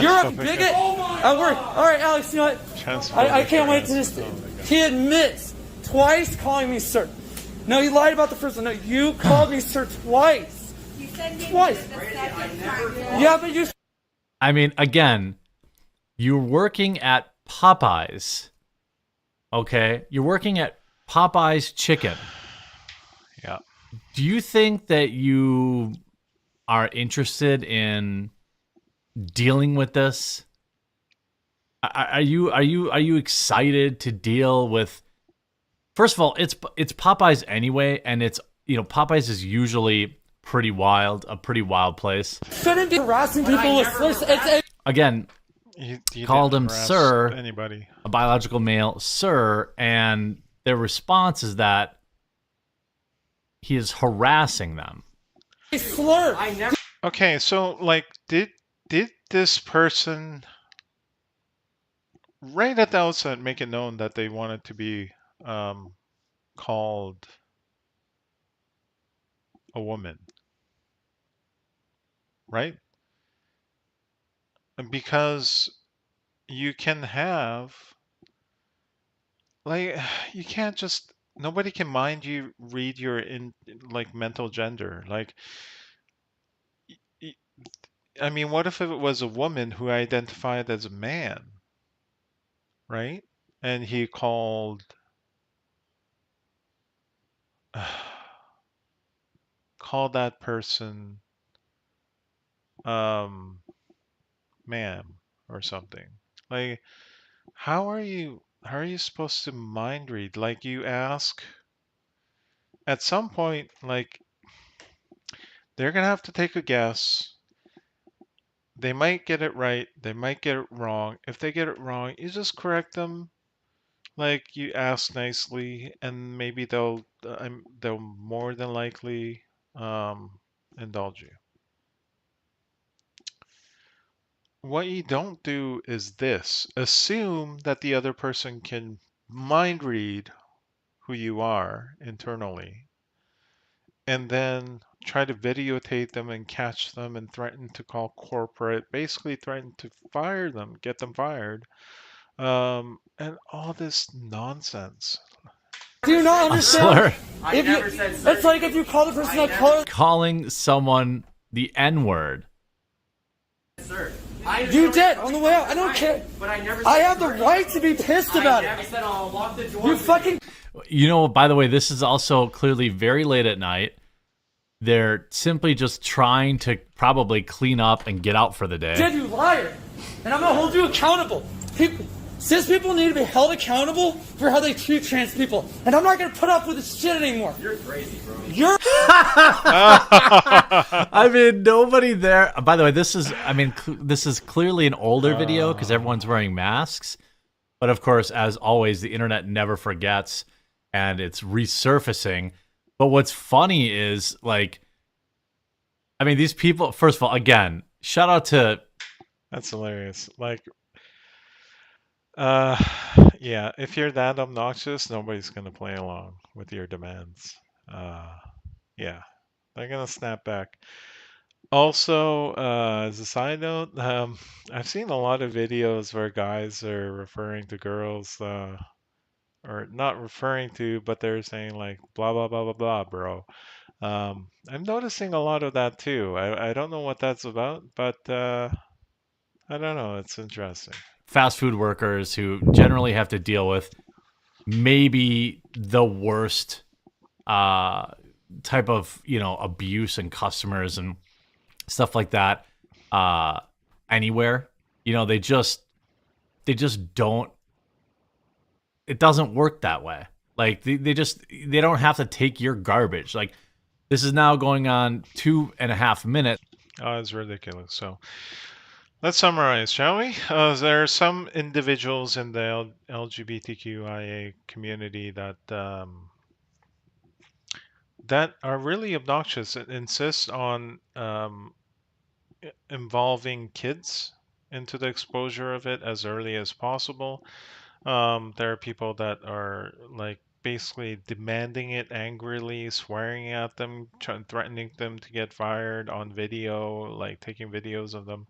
You're a bigot at work. All right, Alex, you know what? I can't wait to this. He admits twice calling me sir. No, you lied about the first one. No, you called me sir twice. You said twice. Yeah, but you... I mean, again, you're working at Popeyes. Okay? You're working at Popeyes Chicken. Yeah. Do you think that you are interested in dealing with this? Are you excited to deal with? First of all, it's Popeyes anyway, and it's Popeyes is usually a pretty wild place. Shouldn't be harassing people with slurs. Again, you called didn't him harass sir, anybody. a biological male, sir, and their response is that he is harassing them. Slur. Okay, so like, did this person right at the outset make it known that they wanted to be called a woman, right? Because you can have, like, you can't just, nobody can mind you read your like mental gender. Like, I mean, what if it was a woman who identified as a man, right? And he called that person ma'am or something. Like, how are you supposed to mind read? Like, you ask at some point, like, they're gonna have to take a guess. They might get it right, they might get it wrong. If they get it wrong, you just correct them. Like, you ask nicely, and maybe they'll more than likely indulge you. What you don't do is this: assume that the other person can mind read who you are internally, and then try to videotape them and catch them and threaten to call corporate, basically threaten to fire them, get them fired, and all this nonsense. Do you not understand? It's like if you call the person a color. Calling someone the N-word. Sir, you did on the way out. I don't care. But I have the right to be pissed about it. Said, I'll lock the door. You fucking. By the way, this is also clearly very late at night. They're simply just trying to probably clean up and get out for the day. Did you liar? And I'm gonna hold you accountable. Cis people need to be held accountable for how they treat trans people. And I'm not gonna put up with this shit anymore. You're crazy, bro. I mean, nobody there. By the way, this is clearly an older video because everyone's wearing masks. But of course, as always, the internet never forgets, and it's resurfacing. But what's funny is, like, I mean, these people, first of all, again, shout out to... That's hilarious. Like, yeah, if you're that obnoxious, nobody's going to play along with your demands. Yeah, they're going to snap back. Also, as a side note, I've seen a lot of videos where guys are referring to girls, or not referring to, but they're saying like blah blah blah blah blah, bro. I'm noticing a lot of that too. I don't know what that's about, but I don't know. It's interesting. Fast food workers who generally have to deal with maybe the worst type of abuse and customers and stuff like that anywhere. They just don't. It doesn't work that way. Like they don't have to take your garbage. Like, this is now going on 2.5 minutes. Oh, it's ridiculous. So let's summarize, shall we? There are some individuals in the LGBTQIA community that are really obnoxious and insist on involving kids into the exposure of it as early as possible. There are people that are like basically demanding it angrily, swearing at them, threatening them to get fired on video, like taking videos of them,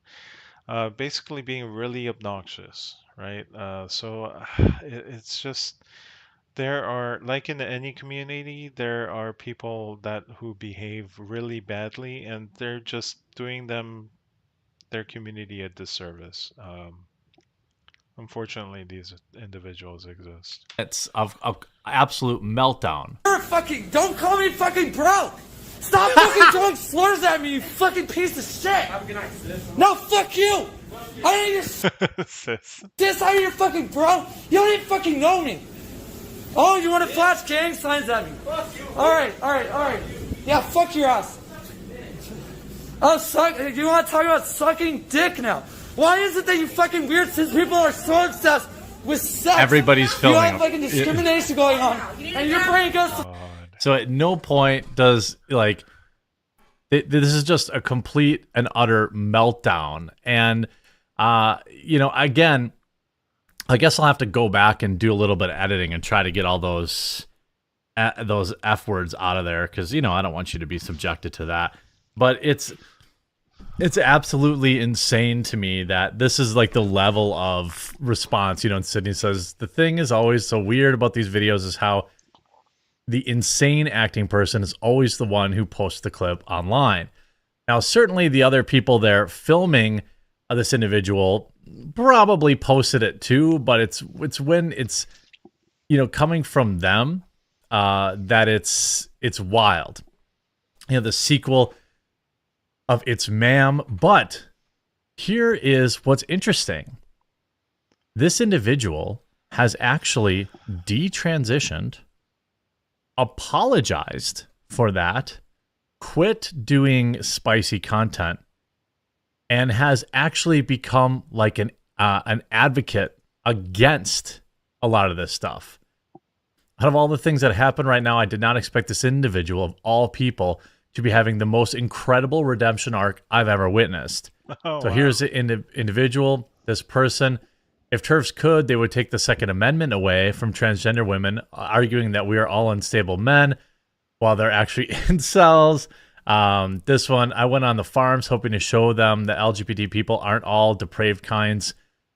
basically being really obnoxious, right? So it's just, there are, like in any community, there are people who behave really badly, and they're just doing their community a disservice. Unfortunately, these individuals exist. It's of absolute meltdown. Don't call me fucking bro. Stop fucking throwing slurs at me, you fucking piece of shit. Have a good night, sis. No, fuck you. I ain't your Sis. sis. I ain't your fucking bro. You don't even fucking know me. Oh, you want to flash gang signs at me? All right. Yeah, fuck your ass. Oh, you want to talk about sucking dick now? Why is it that you fucking weird cis people are so obsessed with sex? Everybody's filming. You have fucking discrimination going on, and your brain goes to... So at no point does, like, this is just a complete and utter meltdown. And, again, I guess I'll have to go back and do a little bit of editing and try to get all those F words out of there because, I don't want you to be subjected to that. But it's absolutely insane to me that this is like the level of response. And Sydney says, the thing is always so weird about these videos is how the insane acting person is always the one who posts the clip online. Now, certainly the other people there filming this individual probably posted it too, but it's when it's, coming from them that it's wild. The sequel of It's Ma'am. But here is what's interesting. This individual has actually detransitioned, apologized for that, quit doing spicy content, and has actually become like an advocate against a lot of this stuff. Out of all the things that happen right now, I did not expect this individual, of all people, to be having the most incredible redemption arc I've ever witnessed. So here's the individual, this person. If TERFs could, they would take the Second Amendment away from transgender women, arguing that we are all unstable men, while they're actually incels. This one, I went on the farms hoping to show them that LGBT people aren't all depraved kinds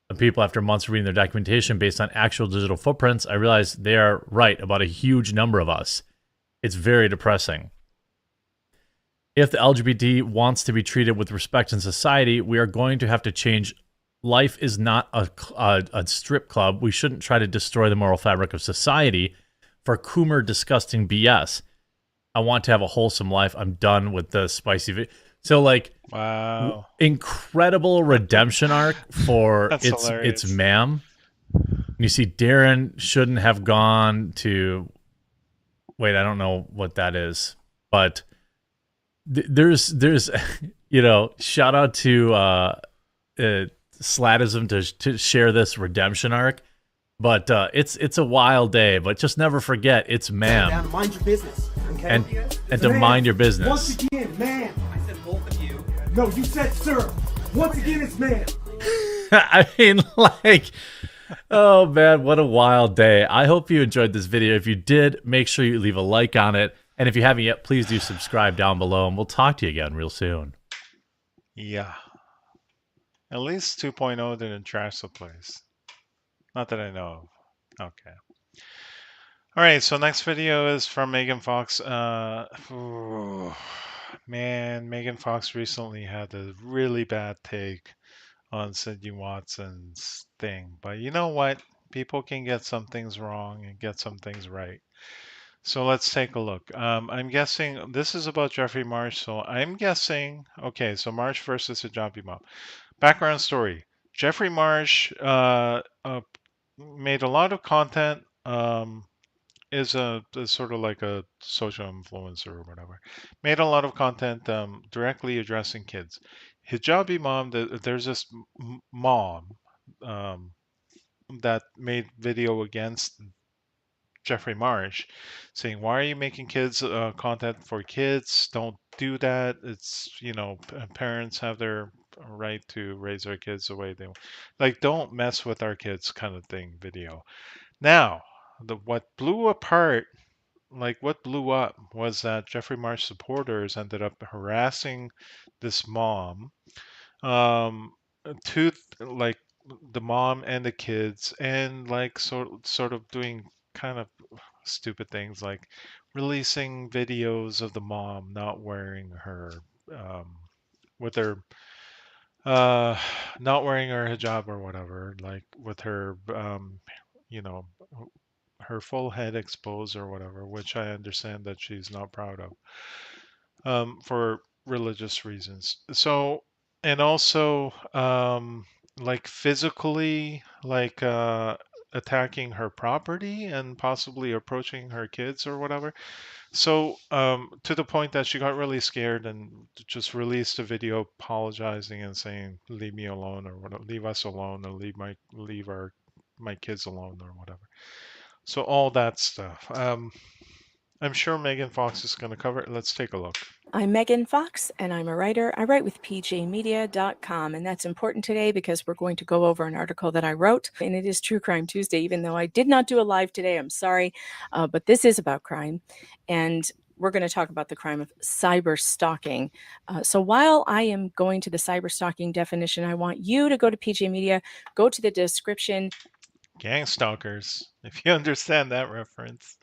of people. After months of reading their documentation based on actual digital footprints, I realized they are right about a huge number of us. It's very depressing. If the LGBT wants to be treated with respect in society, we are going to have to change. Life is not a strip club. We shouldn't try to destroy the moral fabric of society for Coomer disgusting BS. I want to have a wholesome life. I'm done with the spicy. So, like, wow, incredible redemption arc for it's Ma'am. You see, Darren shouldn't have gone to. Wait, I don't know what that is, but there's shout out to Slatism to share this redemption arc, but it's a wild day. But just never forget, it's Ma'am. Mind your business, okay? And to mind your business. Once again, ma'am. I said both of you. No, you said sir. Once again, it's ma'am. I mean, like, oh man, what a wild day. I hope you enjoyed this video. If you did, make sure you leave a like on it. And if you haven't yet, please do subscribe down below, and we'll talk to you again real soon. Yeah. At least 2.0 didn't trash the place. Not that I know of. Okay. All right, so next video is from Megan Fox. Man, Megan Fox recently had a really bad take on Sydney Watson's thing. But you know what? People can get some things wrong and get some things right. So let's take a look. I'm guessing this is about Jeffrey Marsh. So I'm guessing, okay, so Marsh versus Hijabi Mob. Background story. Jeffrey Marsh made a lot of content, is sort of like a social influencer or whatever. Made a lot of content directly addressing kids. Hijabi Mom, there's this mom that made video against Jeffrey Marsh, saying, "Why are you making kids content for kids? Don't do that. It's parents have their right to raise their kids the way they like. Don't mess with our kids," kind of thing. Video. Now, what blew up was that Jeffrey Marsh supporters ended up harassing this mom, to like the mom and the kids, and like sort of doing kind of stupid things like releasing videos of the mom not wearing her with her not wearing her hijab or whatever, like with her you know her full head exposed or whatever, which I understand that she's not proud of, for religious reasons. So, and also like physically, like attacking her property and possibly approaching her kids or whatever. So to the point that she got really scared and just released a video apologizing and saying, "Leave me alone," or whatever, "Leave us alone," or leave my kids alone," or whatever. So all that stuff. I'm sure Megan Fox is going to cover it. Let's take a look. I'm Megan Fox, and I'm a writer. I write with pjmedia.com, and that's important today because we're going to go over an article that I wrote, and it is True Crime Tuesday, even though I did not do a live today. I'm sorry, but this is about crime, and we're going to talk about the crime of cyber stalking. So while I am going to the cyber stalking definition, I want you to go to PJ Media, go to the description. Gang stalkers, if you understand that reference.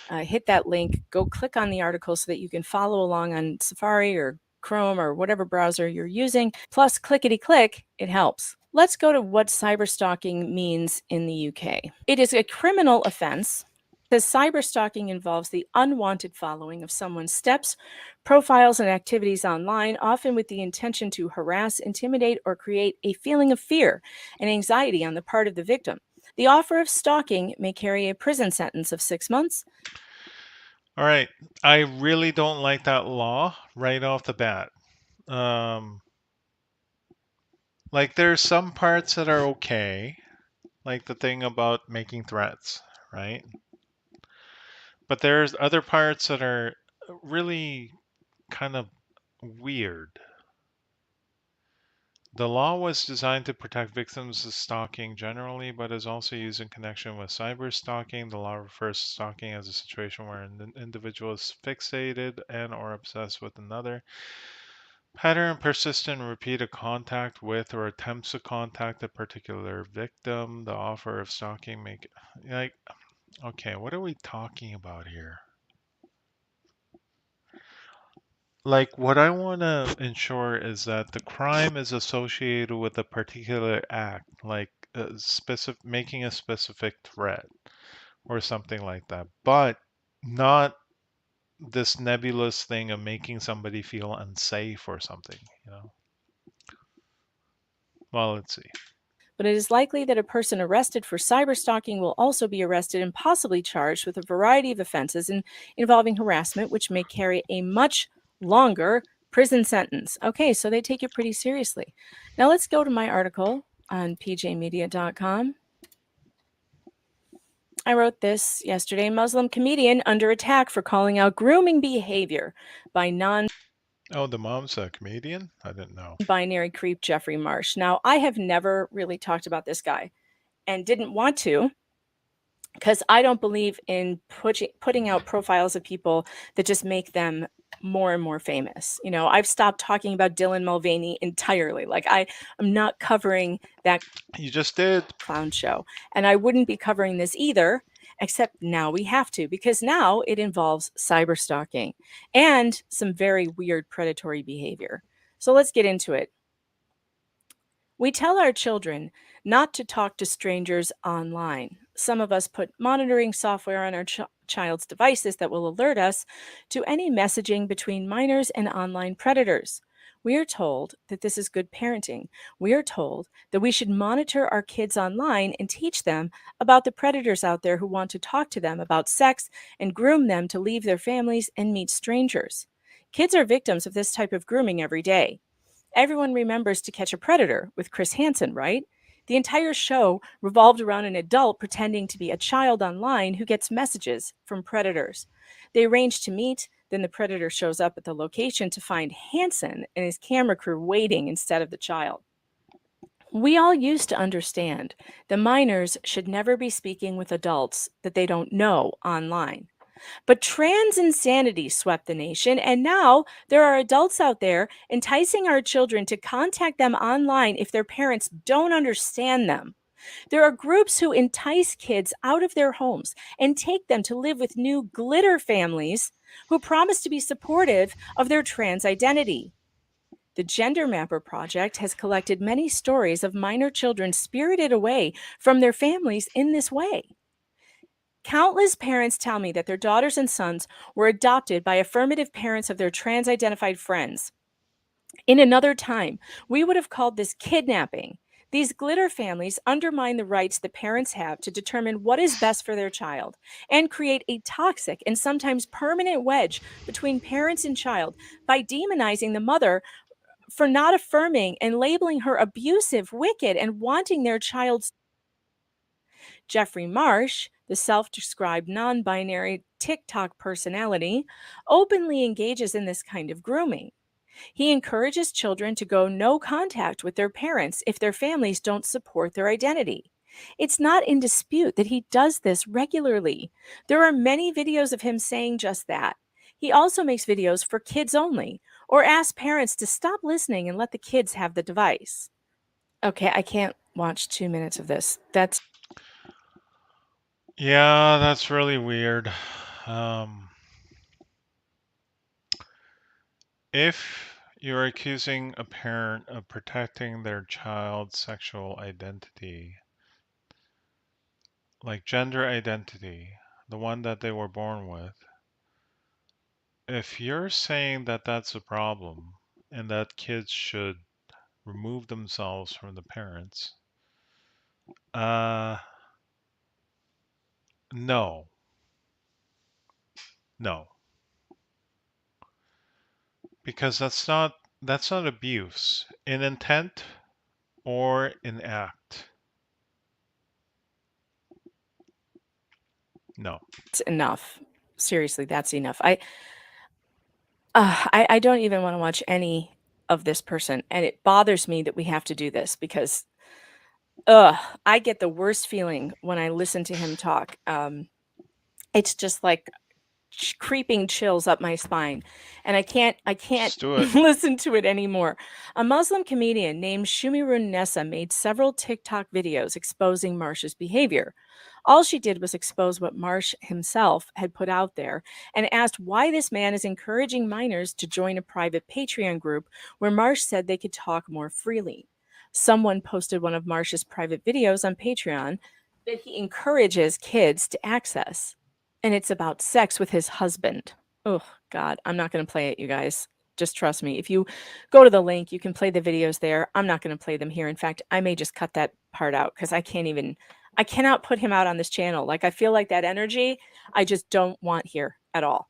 Hit that link, go click on the article so that you can follow along on Safari or Chrome or whatever browser you're using. Plus, clickety-click, it helps. Let's go to what cyberstalking means in the UK. It is a criminal offense. The cyberstalking involves the unwanted following of someone's steps, profiles, and activities online, often with the intention to harass, intimidate, or create a feeling of fear and anxiety on the part of the victim. The offer of stalking may carry a prison sentence of 6 months. All right. I really don't like that law right off the bat. Like there's some parts that are okay, like the thing about making threats, right? But there's other parts that are really kind of weird. The law was designed to protect victims of stalking generally, but is also used in connection with cyber stalking. The law refers to stalking as a situation where an individual is fixated and or obsessed with another. Pattern persistent repeated contact with or attempts to contact a particular victim. The offer of stalking make like okay, what are we talking about here? Like what I want to ensure is that the crime is associated with a particular act, like making a specific threat or something like that, but not this nebulous thing of making somebody feel unsafe or something, you know? Well, let's see. But it is likely that a person arrested for cyberstalking will also be arrested and possibly charged with a variety of offenses involving harassment, which may carry a much longer prison sentence. Okay, so they take it pretty seriously. Now let's go to my article on pjmedia.com. I wrote this yesterday. Muslim comedian under attack for calling out grooming behavior by Oh, the mom's a comedian? I didn't know. binary creep Jeffrey Marsh. Now, I have never really talked about this guy and didn't want to because I don't believe in putting out profiles of people that just make them more and more famous. You know, I've stopped talking about Dylan Mulvaney entirely. Like I'm not covering that. You just did. Clown show. And I wouldn't be covering this either, except now we have to, because now it involves cyber stalking and some very weird predatory behavior. So let's get into it. We tell our children not to talk to strangers online. Some of us put monitoring software on our child's devices that will alert us to any messaging between minors and online predators. We are told that this is good parenting. We are told that we should monitor our kids online and teach them about the predators out there who want to talk to them about sex and groom them to leave their families and meet strangers. Kids are victims of this type of grooming every day. Everyone remembers To Catch a Predator with Chris Hansen, right? The entire show revolved around an adult pretending to be a child online who gets messages from predators. They arrange to meet, then the predator shows up at the location to find Hansen and his camera crew waiting instead of the child. We all used to understand that minors should never be speaking with adults that they don't know online. But trans insanity swept the nation, and now there are adults out there enticing our children to contact them online if their parents don't understand them. There are groups who entice kids out of their homes and take them to live with new glitter families who promise to be supportive of their trans identity. The Gender Mapper Project has collected many stories of minor children spirited away from their families in this way. Countless parents tell me that their daughters and sons were adopted by affirmative parents of their trans-identified friends. In another time, we would have called this kidnapping. These glitter families undermine the rights that parents have to determine what is best for their child and create a toxic and sometimes permanent wedge between parents and child by demonizing the mother for not affirming and labeling her abusive, wicked, and wanting their child's. Jeffrey Marsh, the self described non binary TikTok personality, openly engages in this kind of grooming. He encourages children to go no contact with their parents if their families don't support their identity. It's not in dispute that he does this regularly. There are many videos of him saying just that. He also makes videos for kids only, or asks parents to stop listening and let the kids have the device. Okay, I can't watch 2 minutes of this. Yeah, that's really weird. If you're accusing a parent of protecting their child's sexual identity, like gender identity, the one that they were born with, if you're saying that that's a problem and that kids should remove themselves from the parents, no. No. Because that's not abuse in intent or in act. No. It's enough. Seriously, that's enough. I don't even want to watch any of this person, and it bothers me that we have to do this because, I get the worst feeling when I listen to him talk. It's just like creeping chills up my spine, and I can't listen to it anymore. A Muslim comedian named Shumirun Nessa made several TikTok videos exposing Marsh's behavior. All she did was expose what Marsh himself had put out there and asked why this man is encouraging minors to join a private Patreon group where Marsh said they could talk more freely. Someone posted one of Marsh's private videos on Patreon that he encourages kids to access, and it's about sex with his husband. Oh, God, I'm not going to play it, you guys. Just trust me. If you go to the link, you can play the videos there. I'm not going to play them here. In fact, I may just cut that part out because I cannot put him out on this channel. Like, I feel like that energy, I just don't want here at all.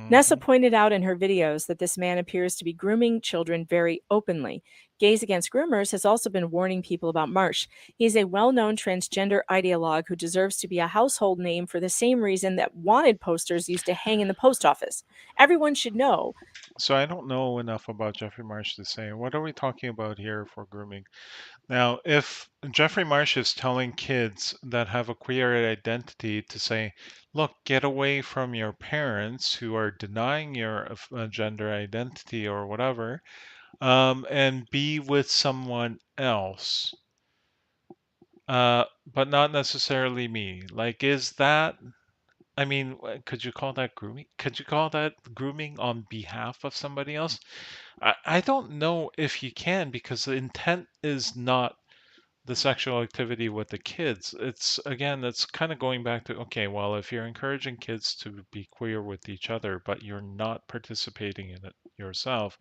Nessa pointed out in her videos that this man appears to be grooming children very openly. Gays Against Groomers has also been warning people about Marsh. He's a well-known transgender ideologue who deserves to be a household name for the same reason that wanted posters used to hang in the post office. Everyone should know. So I don't know enough about Jeffrey Marsh to say, what are we talking about here for grooming? Now, if Jeffrey Marsh is telling kids that have a queer identity to say, look, get away from your parents who are denying your gender identity or whatever, and be with someone else, but not necessarily me. Like, is that, I mean, could you call that grooming? Could you call that grooming on behalf of somebody else? I don't know if you can, because the intent is not the sexual activity with the kids. It's again, that's kind of going back to, okay, well, if you're encouraging kids to be queer with each other, but you're not participating in it yourself,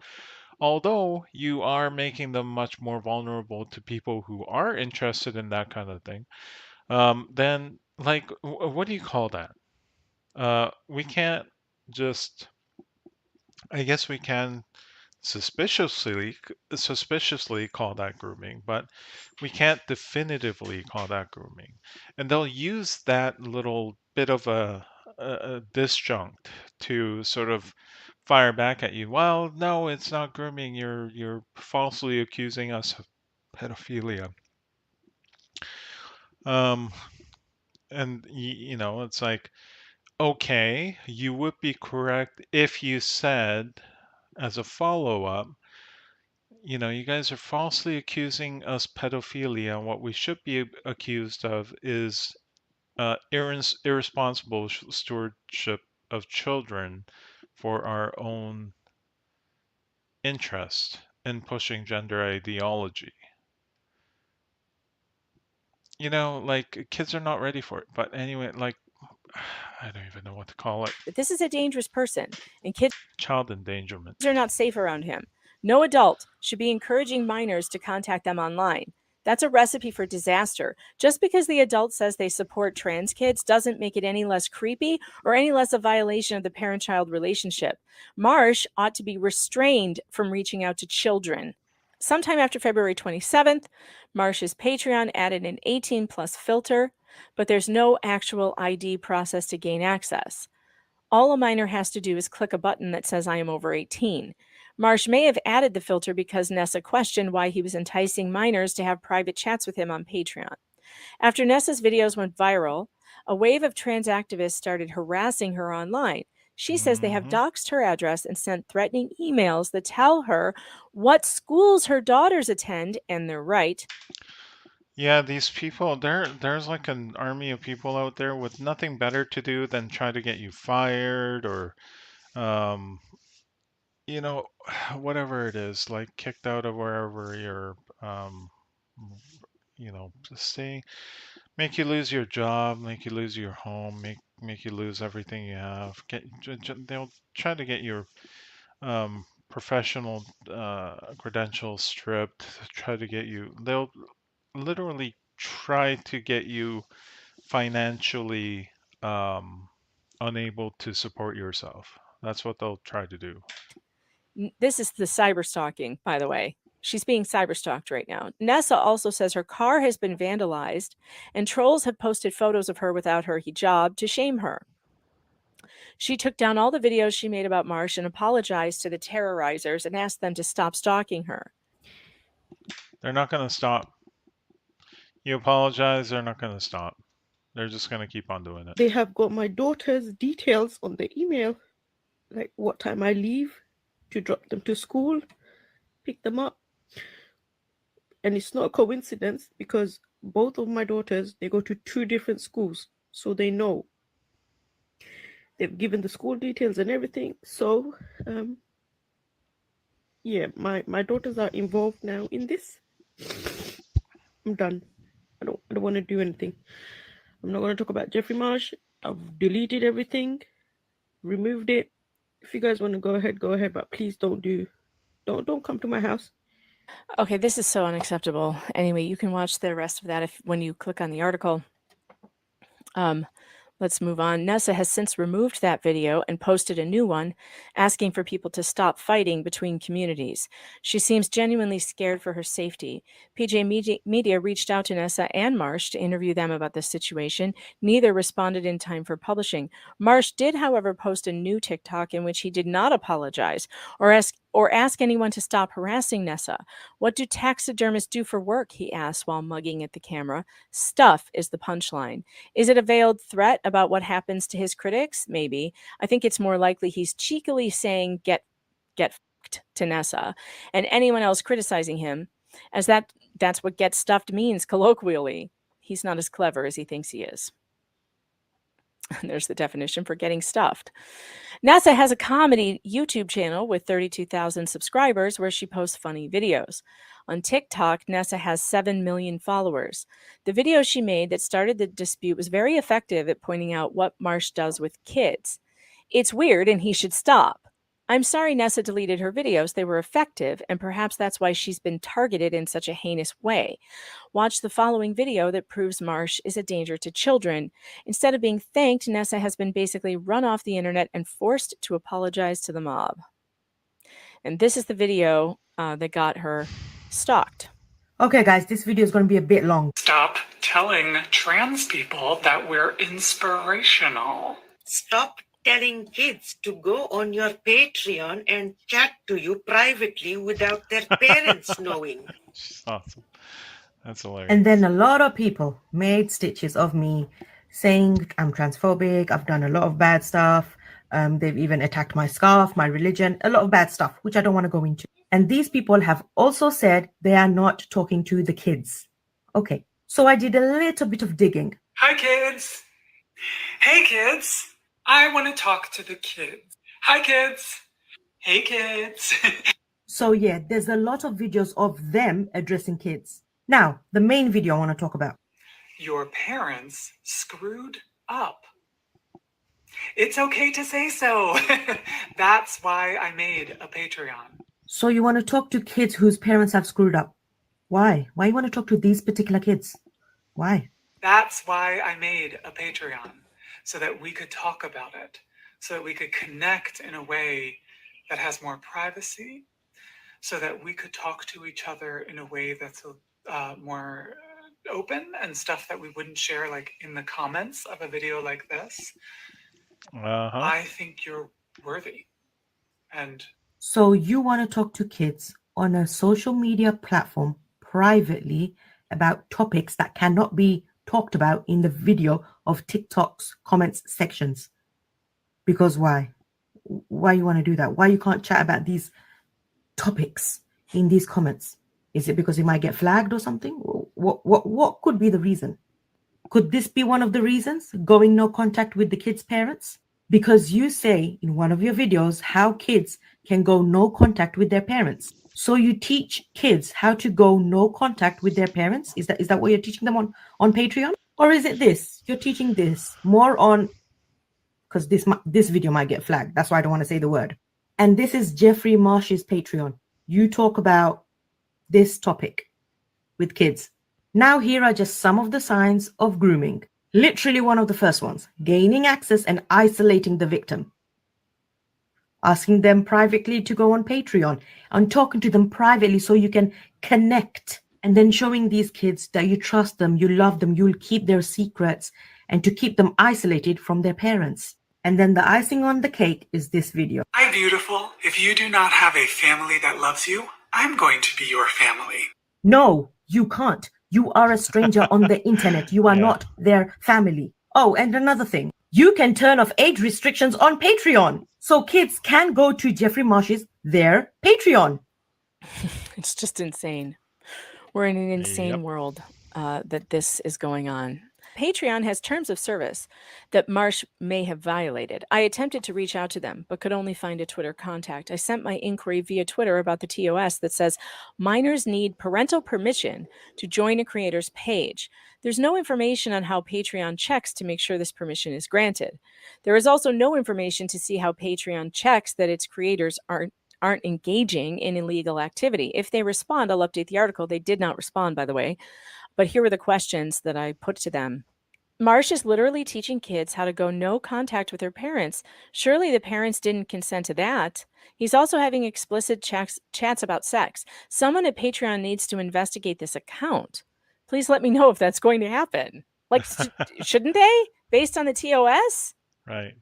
although you are making them much more vulnerable to people who are interested in that kind of thing, then like, what do you call that? We can't just, I guess we can suspiciously call that grooming, but we can't definitively call that grooming. And they'll use that little bit of a disjunct to sort of fire back at you. Well, no, it's not grooming. You're falsely accusing us of pedophilia. And you know, it's like, okay, you would be correct if you said as a follow-up, you know, you guys are falsely accusing us pedophilia, and what we should be accused of is irresponsible stewardship of children for our own interest in pushing gender ideology. You know, like, kids are not ready for it. But anyway, like, I don't even know what to call it. This is a dangerous person, and kids Child endangerment. are not safe around him. No adult should be encouraging minors to contact them online. That's a recipe for disaster. Just because the adult says they support trans kids doesn't make it any less creepy or any less a violation of the parent-child relationship. Marsh ought to be restrained from reaching out to children. Sometime after February 27th, Marsh's Patreon added an 18-plus filter, but there's no actual ID process to gain access. All a minor has to do is click a button that says I am over 18. Marsh may have added the filter because Nessa questioned why he was enticing minors to have private chats with him on Patreon. After Nessa's videos went viral, a wave of trans activists started harassing her online. She says they have doxed her address and sent threatening emails that tell her what schools her daughters attend, and they're right. Yeah, these people, there's like an army of people out there with nothing better to do than try to get you fired or, um, you know, whatever it is, like kicked out of wherever you're, you know, make you lose your job, make you lose your home, make you lose everything you have. They'll try to get your professional credentials stripped, try to get you, they'll literally try to get you financially unable to support yourself. That's what they'll try to do. This is the cyber stalking, by the way. She's being cyber stalked right now. Nessa also says her car has been vandalized and trolls have posted photos of her without her hijab to shame her. She took down all the videos she made about Marsh and apologized to the terrorizers and asked them to stop stalking her. They're not going to stop. You apologize, they're not going to stop. They're just going to keep on doing it. They have got my daughter's details on the email, like what time I leave to drop them to school, pick them up. And it's not a coincidence because both of my daughters, they go to 2 different schools, so they know. They've given the school details and everything. So, yeah, my daughters are involved now in this. I'm done. I don't want to do anything. I'm not going to talk about Jeffrey Marsh. I've deleted everything, removed it. If you guys want to go ahead, but please don't come to my house. Okay, this is so unacceptable. Anyway, you can watch the rest of that when you click on the article. Let's move on. Nessa has since removed that video and posted a new one asking for people to stop fighting between communities. She seems genuinely scared for her safety. PJ Media reached out to Nessa and Marsh to interview them about the situation. Neither responded in time for publishing. Marsh did, however, post a new TikTok in which he did not apologize or ask anyone to stop harassing Nessa. What do taxidermists do for work? He asked while mugging at the camera. Stuff is the punchline. Is it a veiled threat about what happens to his critics? Maybe. I think it's more likely he's cheekily saying get fucked to Nessa and anyone else criticizing him, as that's what get stuffed means colloquially. He's not as clever as he thinks he is. And there's the definition for getting stuffed. Nessa has a comedy YouTube channel with 32,000 subscribers where she posts funny videos. On TikTok, Nessa has 7 million followers. The video she made that started the dispute was very effective at pointing out what Marsh does with kids. It's weird and he should stop. I'm sorry Nessa deleted her videos. They were effective, and perhaps that's why she's been targeted in such a heinous way. Watch the following video that proves Marsh is a danger to children. Instead of being thanked, Nessa has been basically run off the internet and forced to apologize to the mob. And this is the video that got her stalked. Okay, guys, this video is going to be a bit long. Stop telling trans people that we're inspirational. Stop telling kids to go on your Patreon and chat to you privately without their parents knowing. Awesome. That's hilarious. And then a lot of people made stitches of me saying I'm transphobic, I've done a lot of bad stuff. They've even attacked my scarf, my religion, a lot of bad stuff, which I don't want to go into. And these people have also said they are not talking to the kids. Okay, so I did a little bit of digging. Hi, kids. Hey, kids. I want to talk to the kids. Hi, kids. Hey, kids. So yeah, there's a lot of videos of them addressing kids. Now, the main video I want to talk about. Your parents screwed up. It's okay to say so. That's why I made a Patreon. So you want to talk to kids whose parents have screwed up? Why? Why you want to talk to these particular kids? Why? That's why I made a Patreon, so that we could talk about it, so that we could connect in a way that has more privacy, so that we could talk to each other in a way that's more open and stuff that we wouldn't share like in the comments of a video like this. I think you're worthy. And so you want to talk to kids on a social media platform privately about topics that cannot be talked about in the video of TikTok's comments sections. Because why? Why you want to do that? Why you can't chat about these topics in these comments? Is it because you might get flagged or something? What could be the reason? Could this be one of the reasons? Going no contact with the kids' parents? Because you say in one of your videos how kids can go no contact with their parents. So you teach kids how to go no contact with their parents? Is that what you're teaching them on Patreon? Or is it this? You're teaching this more on, because this video might get flagged. That's why I don't want to say the word. And this is Jeffrey Marsh's Patreon. You talk about this topic with kids. Now here are just some of the signs of grooming. Literally one of the first ones: gaining access and isolating the victim. Asking them privately to go on Patreon and talking to them privately so you can connect. And then showing these kids that you trust them, you love them, you'll keep their secrets, and to keep them isolated from their parents. And then the icing on the cake is this video. hi, beautiful. If you do not have a family that loves you, I'm going to be your family. No, you can't. You are a stranger on the internet. You are not their family. Oh, and another thing. You can turn off age restrictions on Patreon. So kids can go to Jeffrey Marsh's, their Patreon. It's just insane. We're in an insane world that this is going on. Patreon has terms of service that Marsh may have violated. I attempted to reach out to them, but could only find a Twitter contact. I sent my inquiry via Twitter about the TOS that says minors need parental permission to join a creator's page. There's no information on how Patreon checks to make sure this permission is granted. There is also no information to see how Patreon checks that its creators aren't engaging in illegal activity. If they respond, I'll update the article. They did not respond, by the way. But here were the questions that I put to them. Marsh is literally teaching kids how to go no contact with their parents. Surely the parents didn't consent to that. He's also having explicit chats about sex. Someone at Patreon needs to investigate this account. Please let me know if that's going to happen. Like, shouldn't they? Based on the TOS? Right.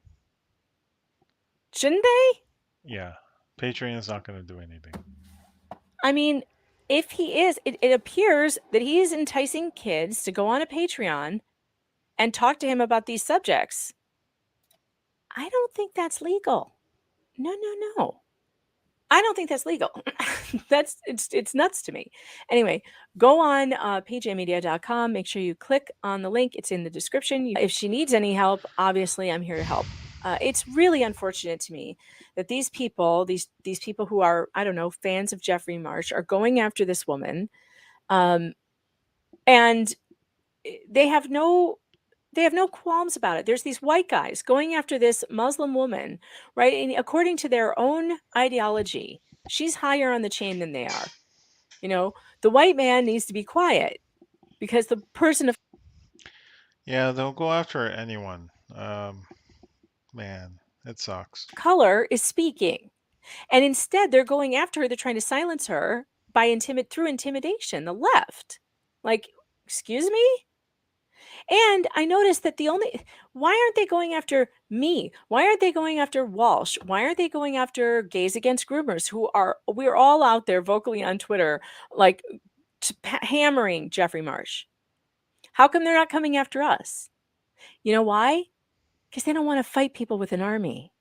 Shouldn't they? Yeah. Patreon is not going to do anything. I mean, if he is, it appears that he is enticing kids to go on a Patreon and talk to him about these subjects. I don't think that's legal. No. I don't think that's legal. It's nuts to me. Anyway, go on pjmedia.com. Make sure you click on the link. It's in the description. If she needs any help, obviously I'm here to help. It's really unfortunate to me that these people, these people who are, I don't know, fans of Jeffrey Marsh, are going after this woman, and they have no qualms about it. There's these white guys going after this Muslim woman, right? And according to their own ideology, she's higher on the chain than they are. You know, the white man needs to be quiet because the person of Yeah, they'll go after anyone. Man, it sucks. color is speaking. And instead they're going after her. They're trying to silence her by through intimidation, the left. Like, excuse me? And I noticed that why aren't they going after me? Why aren't they going after Walsh? Why aren't they going after Gays Against Groomers, we're all out there vocally on Twitter, like hammering Jeffrey Marsh? How come they're not coming after us? You know why? Because they don't want to fight people with an army.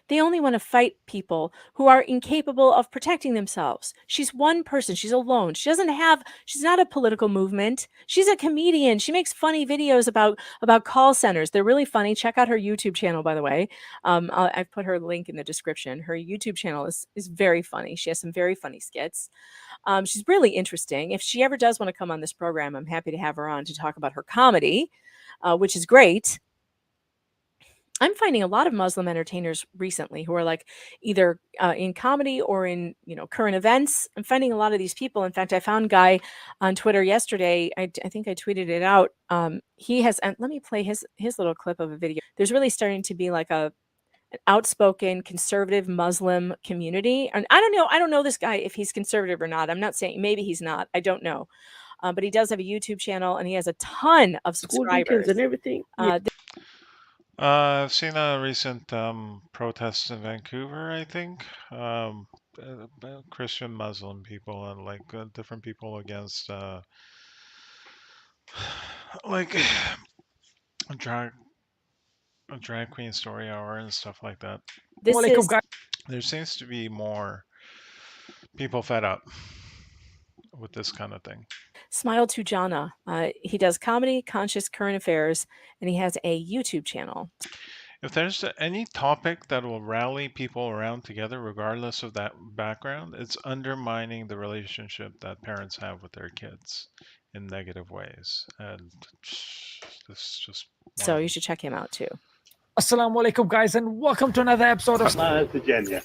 They only want to fight people who are incapable of protecting themselves. She's one person. She's alone. She's not a political movement. She's a comedian. She makes funny videos about call centers. They're really funny. Check out her YouTube channel, by the way. I've put her link in the description. Her YouTube channel is very funny. She has some very funny skits. She's really interesting. If she ever does want to come on this program, I'm happy to have her on to talk about her comedy, which is great. I'm finding a lot of Muslim entertainers recently who are like either in comedy or in current events. I'm finding a lot of these people. In fact, I found a guy on Twitter yesterday. I think I tweeted it out. He has, and let me play his little clip of a video. There's really starting to be like an outspoken conservative Muslim community, and I don't know this guy if he's conservative or not. I'm not saying, maybe he's not. I don't know, but he does have a YouTube channel and he has a ton of School details subscribers. and everything. Yeah. I've seen a recent protest in Vancouver, I think. Christian Muslim people and like different people against like a drag queen story hour and stuff like that. There seems to be more people fed up with this kind of thing. Smile to Jana. He does comedy, conscious current affairs, and he has a YouTube channel. If there's any topic that will rally people around together, regardless of that background, it's undermining the relationship that parents have with their kids in negative ways. And this is just. So you should check him out too. Assalamu alaikum, guys, and welcome to another episode of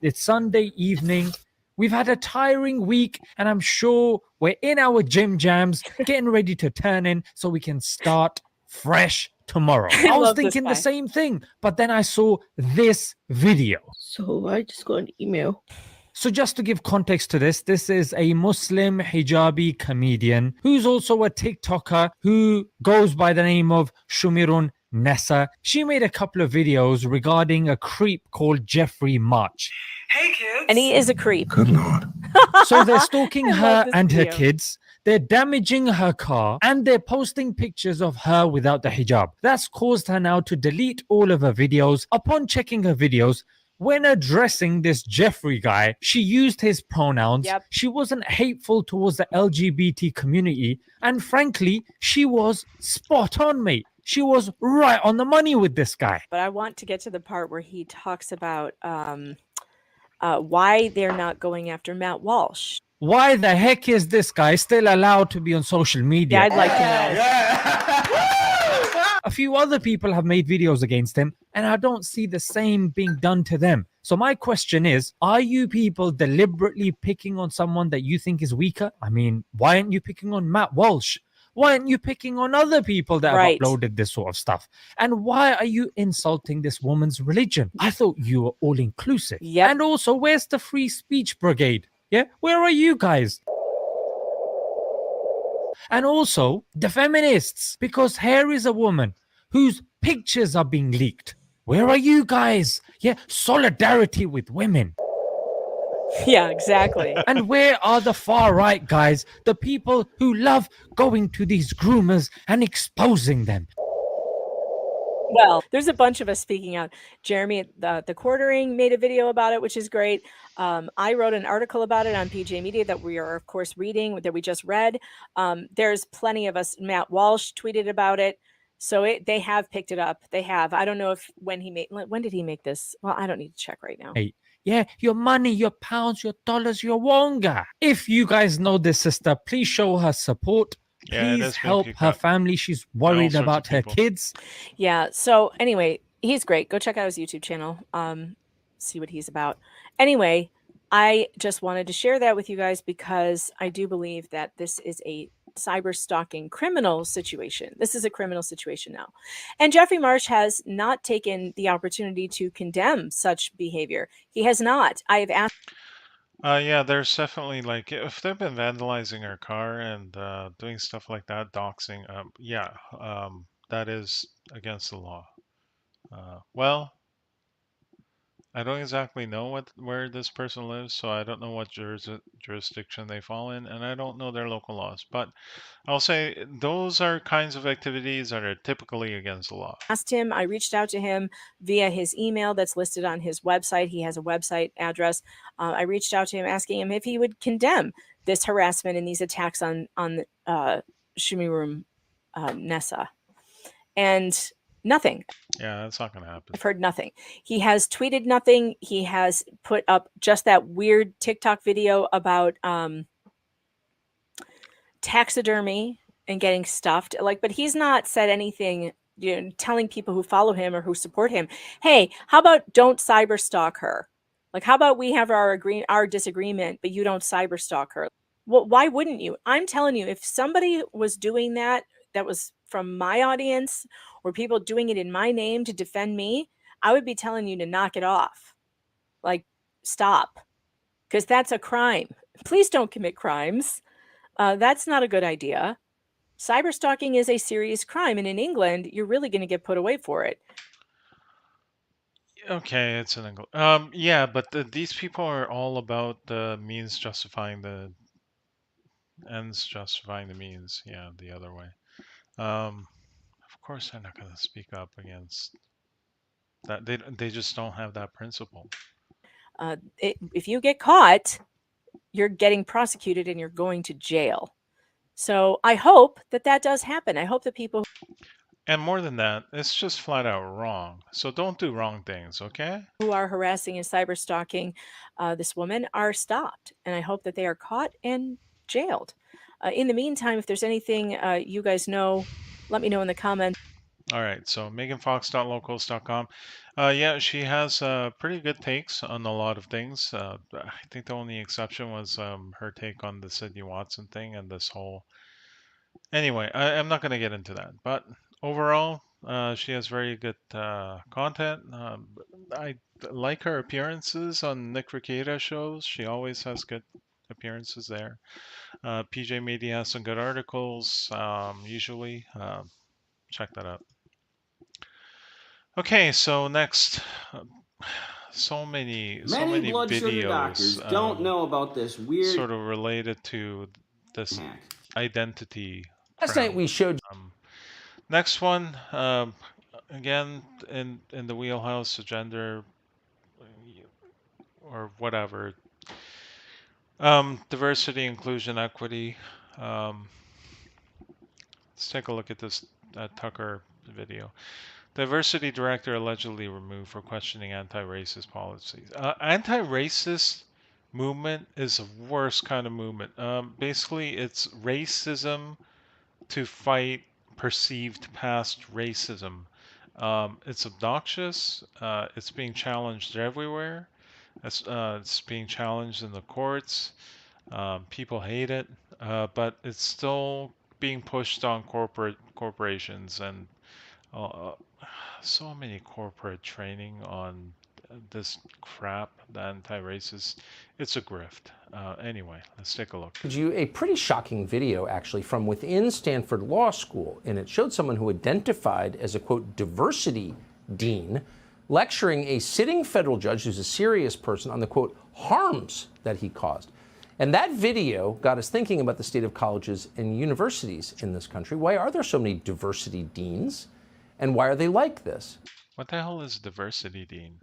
It's Sunday evening. We've had a tiring week, and I'm sure we're in our gym jams, getting ready to turn in so we can start fresh tomorrow. I was thinking the same thing, but then I saw this video. So I just got an email. So just to give context to this is a Muslim hijabi comedian who's also a TikToker who goes by the name of Shumirun Nessa. She made a couple of videos regarding a creep called Jeffrey March. Hey kids! And he is a creep. Good Lord. So they're stalking her and her kids. They're damaging her car and they're posting pictures of her without the hijab. That's caused her now to delete all of her videos. Upon checking her videos, when addressing this Jeffrey guy, she used his pronouns. Yep. She wasn't hateful towards the LGBT community. And frankly, she was spot on, mate. She was right on the money with this guy. But I want to get to the part where he talks about why they're not going after Matt Walsh. Why the heck is this guy still allowed to be on social media? Yeah, I'd like to know. A few other people have made videos against him, and I don't see the same being done to them. So my question is, are you people deliberately picking on someone that you think is weaker? I mean, why aren't you picking on Matt Walsh? Why aren't you picking on other people that have uploaded this sort of stuff? And why are you insulting this woman's religion? I thought you were all inclusive. Yep. And also, where's the free speech brigade? Yeah, where are you guys? And also, the feminists, because here is a woman whose pictures are being leaked. Where are you guys? Yeah, solidarity with women. Yeah, exactly. And where are the far right guys, the people who love going to these groomers and exposing them? Well, there's a bunch of us speaking out. Jeremy at the Quartering made a video about it, which is great. I wrote an article about it on PJ Media that we are, of course, reading, that we just read. There's plenty of us. Matt Walsh tweeted about it. So they have picked it up. They have. I don't know when did he make this? Well, I don't need to check right now. Hey, yeah, your money, your pounds, your dollars, your wonga. If you guys know this sister, please show her support. Please help her family. She's worried about her kids. Yeah. So anyway, he's great. Go check out his YouTube channel. See what he's about. Anyway, I just wanted to share that with you guys because I do believe that this is a cyber stalking criminal situation. This is a criminal situation now. And Jeffrey Marsh has not taken the opportunity to condemn such behavior. He has not. I have asked. Yeah, there's definitely like if they've been vandalizing her car and doing stuff like that, doxing. That is against the law. Well, I don't exactly know where this person lives, so I don't know what jurisdiction they fall in, and I don't know their local laws. But I'll say those are kinds of activities that are typically against the law. Asked him, I reached out to him via his email that's listed on his website. He has a website address. I reached out to him asking him if he would condemn this harassment and these attacks on Shumirun Nessa. And nothing. Yeah, that's not going to happen. I've heard nothing. He has tweeted nothing. He has put up just that weird TikTok video about taxidermy and getting stuffed. But he's not said anything telling people who follow him or who support him, hey, how about don't cyber stalk her? Like, how about we have our disagreement, but you don't cyber stalk her? Well, why wouldn't you? I'm telling you, if somebody was doing that was from my audience, or people doing it in my name to defend me, I would be telling you to knock it off. Like, stop, because that's a crime. Please don't commit crimes. That's not a good idea. Cyberstalking is a serious crime, and in England, you're really going to get put away for it. Okay, it's an angle. Yeah, but these people are all about the means justifying the ends, justifying the means. Yeah, the other way. Of course, they're not going to speak up against that. They just don't have that principle. If you get caught, you're getting prosecuted and you're going to jail. So I hope that does happen. I hope that people And more than that, it's just flat out wrong. So don't do wrong things, okay? who are harassing and cyberstalking this woman are stopped, and I hope that they are caught and jailed. In the meantime, if there's anything you guys know, let me know in the comments. All right, so meganfox.locals.com. Yeah, she has pretty good takes on a lot of things. I think the only exception was her take on the Sydney Watson thing and this whole. Anyway, I'm not going to get into that. But overall, she has very good content. I like her appearances on Nick Rekieta shows. She always has good appearances there. PJ Media has some good articles, usually. Check that out. Okay, so next, so many blood sugar doctors videos don't know about this weird sort of related to this identity. Last night we showed. Next one, again in the wheelhouse of gender or whatever. Diversity, inclusion, equity. Let's take a look at this Tucker video. Diversity director allegedly removed for questioning anti-racist policies. Anti-racist movement is the worst kind of movement. Basically, it's racism to fight perceived past racism. It's obnoxious. It's being challenged everywhere. It's being challenged in the courts. People hate it, but it's still being pushed on corporations and so many corporate training on this crap, the anti-racist. It's a grift. Anyway, let's take a look. You a pretty shocking video, actually, from within Stanford Law School, and it showed someone who identified as a, quote, diversity dean lecturing a sitting federal judge who's a serious person on the, quote, harms that he caused. And that video got us thinking about the state of colleges and universities in this country. Why are there so many diversity deans? And why are they like this? What the hell is diversity dean?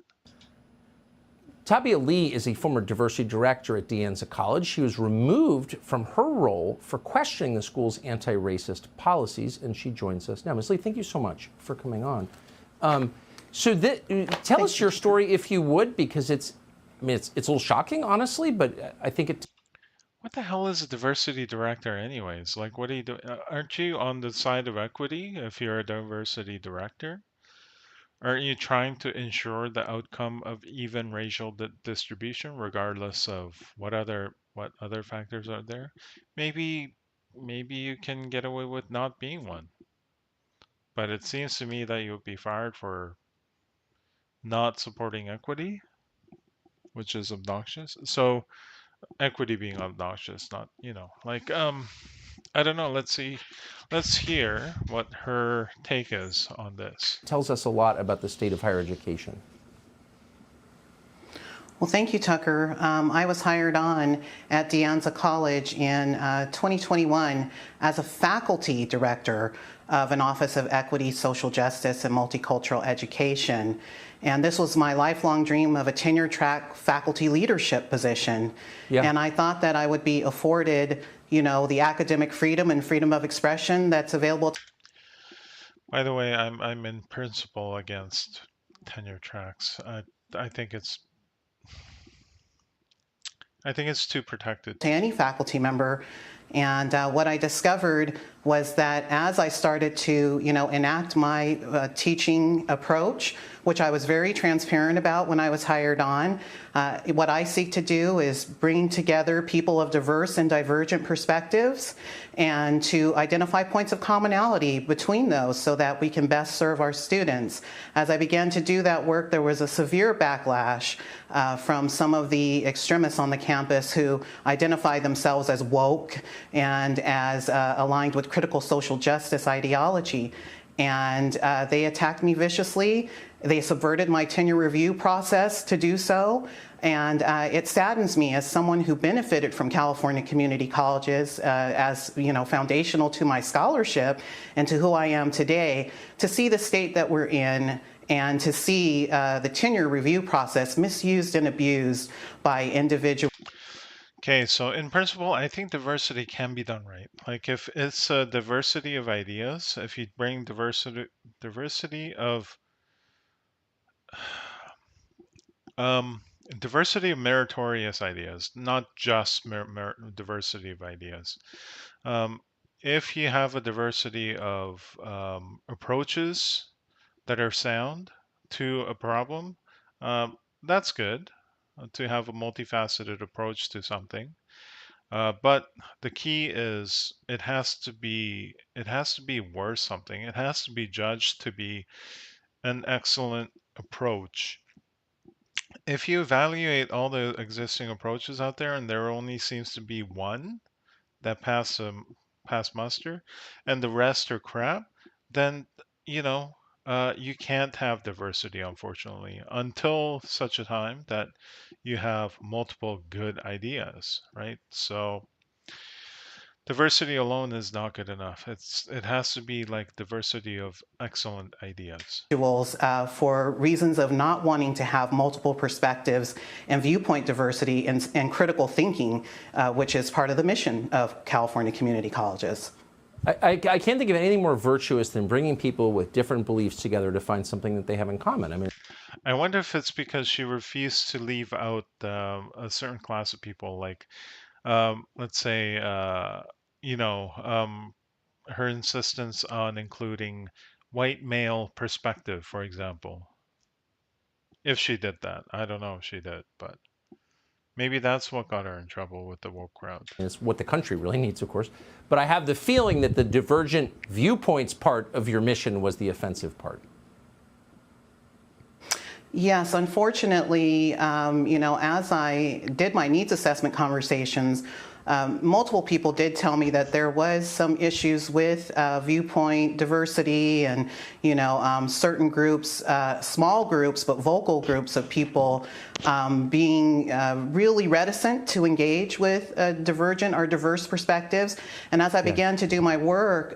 Tabia Lee is a former diversity director at De Anza College. She was removed from her role for questioning the school's anti-racist policies, and she joins us now. Ms. Lee, thank you so much for coming on. Tell us your story, if you would, because it's a little shocking, honestly, but I think it. What the hell is a diversity director anyways? Like, what do you do? Aren't you on the side of equity if you're a diversity director? Aren't you trying to ensure the outcome of even racial distribution, regardless of what other factors are there? Maybe you can get away with not being one. But it seems to me that you would be fired for not supporting equity, which is obnoxious. So equity being obnoxious, not, like, I don't know. Let's hear what her take is on this. Tells us a lot about the state of higher education. Well, thank you, Tucker. I was hired on at De Anza College in 2021 as a faculty director of an Office of Equity, Social Justice, and Multicultural Education. And this was my lifelong dream of a tenure-track faculty leadership position. Yeah. And I thought that I would be afforded, the academic freedom and freedom of expression that's available. By the way, I'm in principle against tenure tracks. I think it's too protected. To any faculty member. And what I discovered was that as I started to, enact my teaching approach, which I was very transparent about when I was hired on, what I seek to do is bring together people of diverse and divergent perspectives and to identify points of commonality between those so that we can best serve our students. As I began to do that work, there was a severe backlash from some of the extremists on the campus who identify themselves as woke and as aligned with critical social justice ideology. And they attacked me viciously. They subverted my tenure review process to do so. And it saddens me as someone who benefited from California community colleges as foundational to my scholarship and to who I am today, to see the state that we're in and to see the tenure review process misused and abused by individuals. Okay, so in principle, I think diversity can be done right. Like if it's a diversity of ideas, if you bring diversity of um, diversity of meritorious ideas, not just diversity of ideas. If you have a diversity of approaches that are sound to a problem, that's good to have a multifaceted approach to something. But the key is it has to be worth something. It has to be judged to be an excellent approach. If you evaluate all the existing approaches out there and there only seems to be one that pass muster and the rest are crap, then you can't have diversity, unfortunately, until such a time that you have multiple good ideas, right? So diversity alone is not good enough. It has to be like diversity of excellent ideas. For reasons of not wanting to have multiple perspectives and viewpoint diversity and critical thinking, which is part of the mission of California community colleges. I can't think of anything more virtuous than bringing people with different beliefs together to find something that they have in common. I mean, I wonder if it's because she refused to leave out a certain class of people, like let's say, her insistence on including white male perspective, for example. If she did that, I don't know if she did, but maybe that's what got her in trouble with the woke crowd. it's what the country really needs, of course. But I have the feeling that the divergent viewpoints part of your mission was the offensive part. Yes, unfortunately, as I did my needs assessment conversations, multiple people did tell me that there was some issues with viewpoint diversity and, certain groups, small groups, but vocal groups of people being really reticent to engage with divergent or diverse perspectives. And as I began to do my work,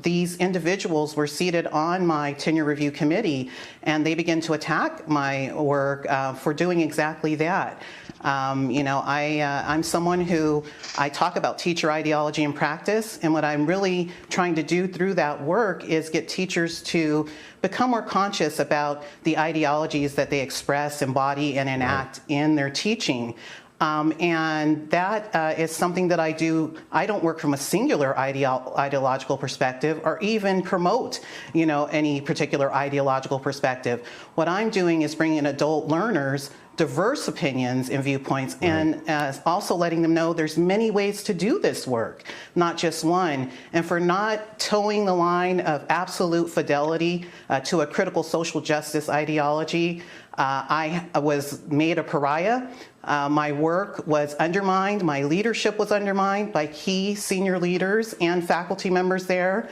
these individuals were seated on my tenure review committee, and they began to attack my work for doing exactly that. I'm someone who I talk about teacher ideology and practice, and what I'm really trying to do through that work is get teachers to become more conscious about the ideologies that they express, embody, and enact in their teaching. And that is something that I do. I don't work from a singular ideological perspective or even promote, any particular ideological perspective. What I'm doing is bringing adult learners diverse opinions and viewpoints, and also letting them know there's many ways to do this work, not just one. And for not towing the line of absolute fidelity to a critical social justice ideology, I was made a pariah. My work was undermined. My leadership was undermined by key senior leaders and faculty members there.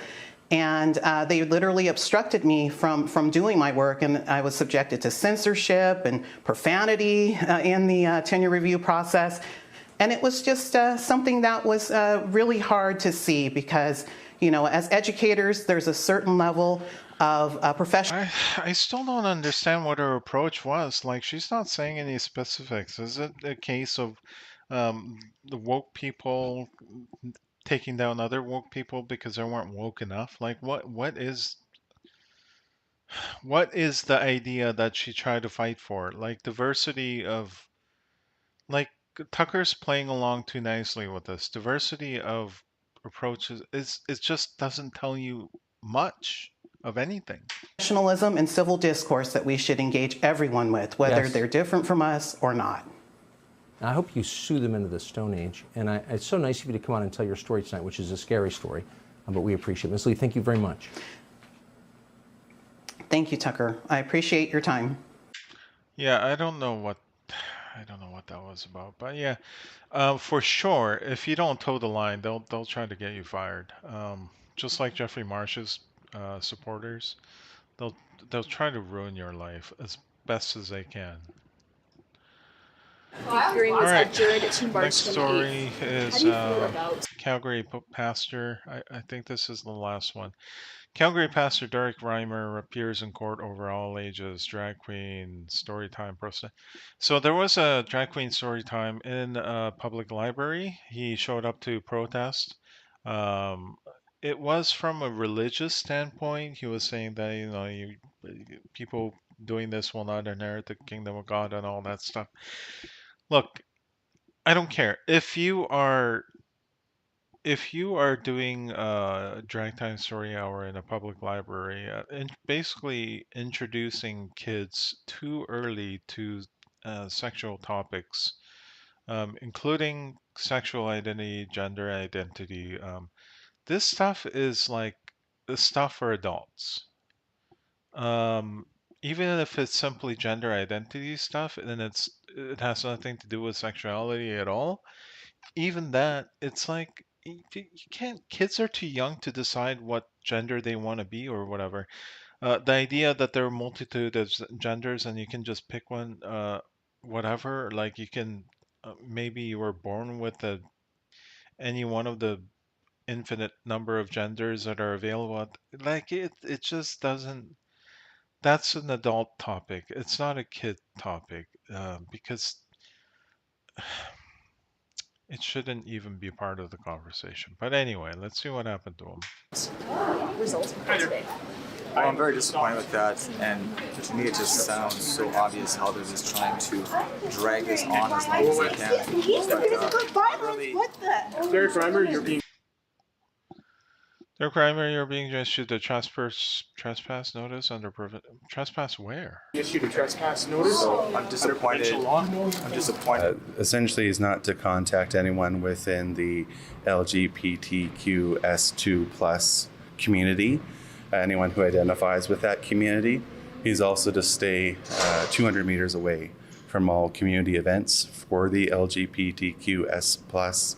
And they literally obstructed me from doing my work, and I was subjected to censorship and profanity in the tenure review process. And it was just something that was really hard to see because, as educators, there's a certain level of professional. I still don't understand what her approach was. Like, she's not saying any specifics. Is it a case of the woke people taking down other woke people because they weren't woke enough? Like, what is the idea that she tried to fight for? Like, diversity of, like, Tucker's playing along too nicely with this. Diversity of approaches is it just doesn't tell you much of anything. Professionalism and civil discourse that we should engage everyone with, whether Yes. they're different from us or not. I hope you sue them into the Stone Age. And it's so nice of you to come on and tell your story tonight, which is a scary story. But we appreciate it. Ms. Lee, thank you very much. Thank you, Tucker. I appreciate your time. Yeah, I don't know what that was about, but yeah, for sure, if you don't toe the line, they'll try to get you fired. Just like Jeffrey Marsh's supporters, they'll try to ruin your life as best as they can. The hearing was Alright, adjourned to March next 28th. story How is do you feel about Calgary pastor. I think this is the last one. Calgary pastor Derek Reimer appears in court over all ages drag queen story time process. So there was a drag queen story time in a public library. He showed up to protest. Um, it was from a religious standpoint. He was saying that people doing this will not inherit the kingdom of God and all that stuff. Look, I don't care if you are doing a drag time story hour in a public library, and basically introducing kids too early to sexual topics, including sexual identity, gender identity, this stuff is like the stuff for adults. Even if it's simply gender identity stuff, and it has nothing to do with sexuality at all, even that, it's like you can't. Kids are too young to decide what gender they want to be or whatever. The idea that there are a multitude of genders and you can just pick one, whatever. Like you can, maybe you were born with any one of the infinite number of genders that are available. Like it just doesn't. That's an adult topic. It's not a kid topic, because it shouldn't even be part of the conversation. But anyway, let's see what happened to him. results from today? Well, I'm very disappointed with that, and to me it just sounds so obvious how they're just trying to drag this on as long as they can. Derek Reimer, you're being issued a trespass notice under trespass where? issued a trespass notice. So I'm disappointed. I'm disappointed. Essentially, is not to contact anyone within the LGBTQS2 plus community, anyone who identifies with that community. He's also to stay 200 meters away from all community events for the LGBTQS plus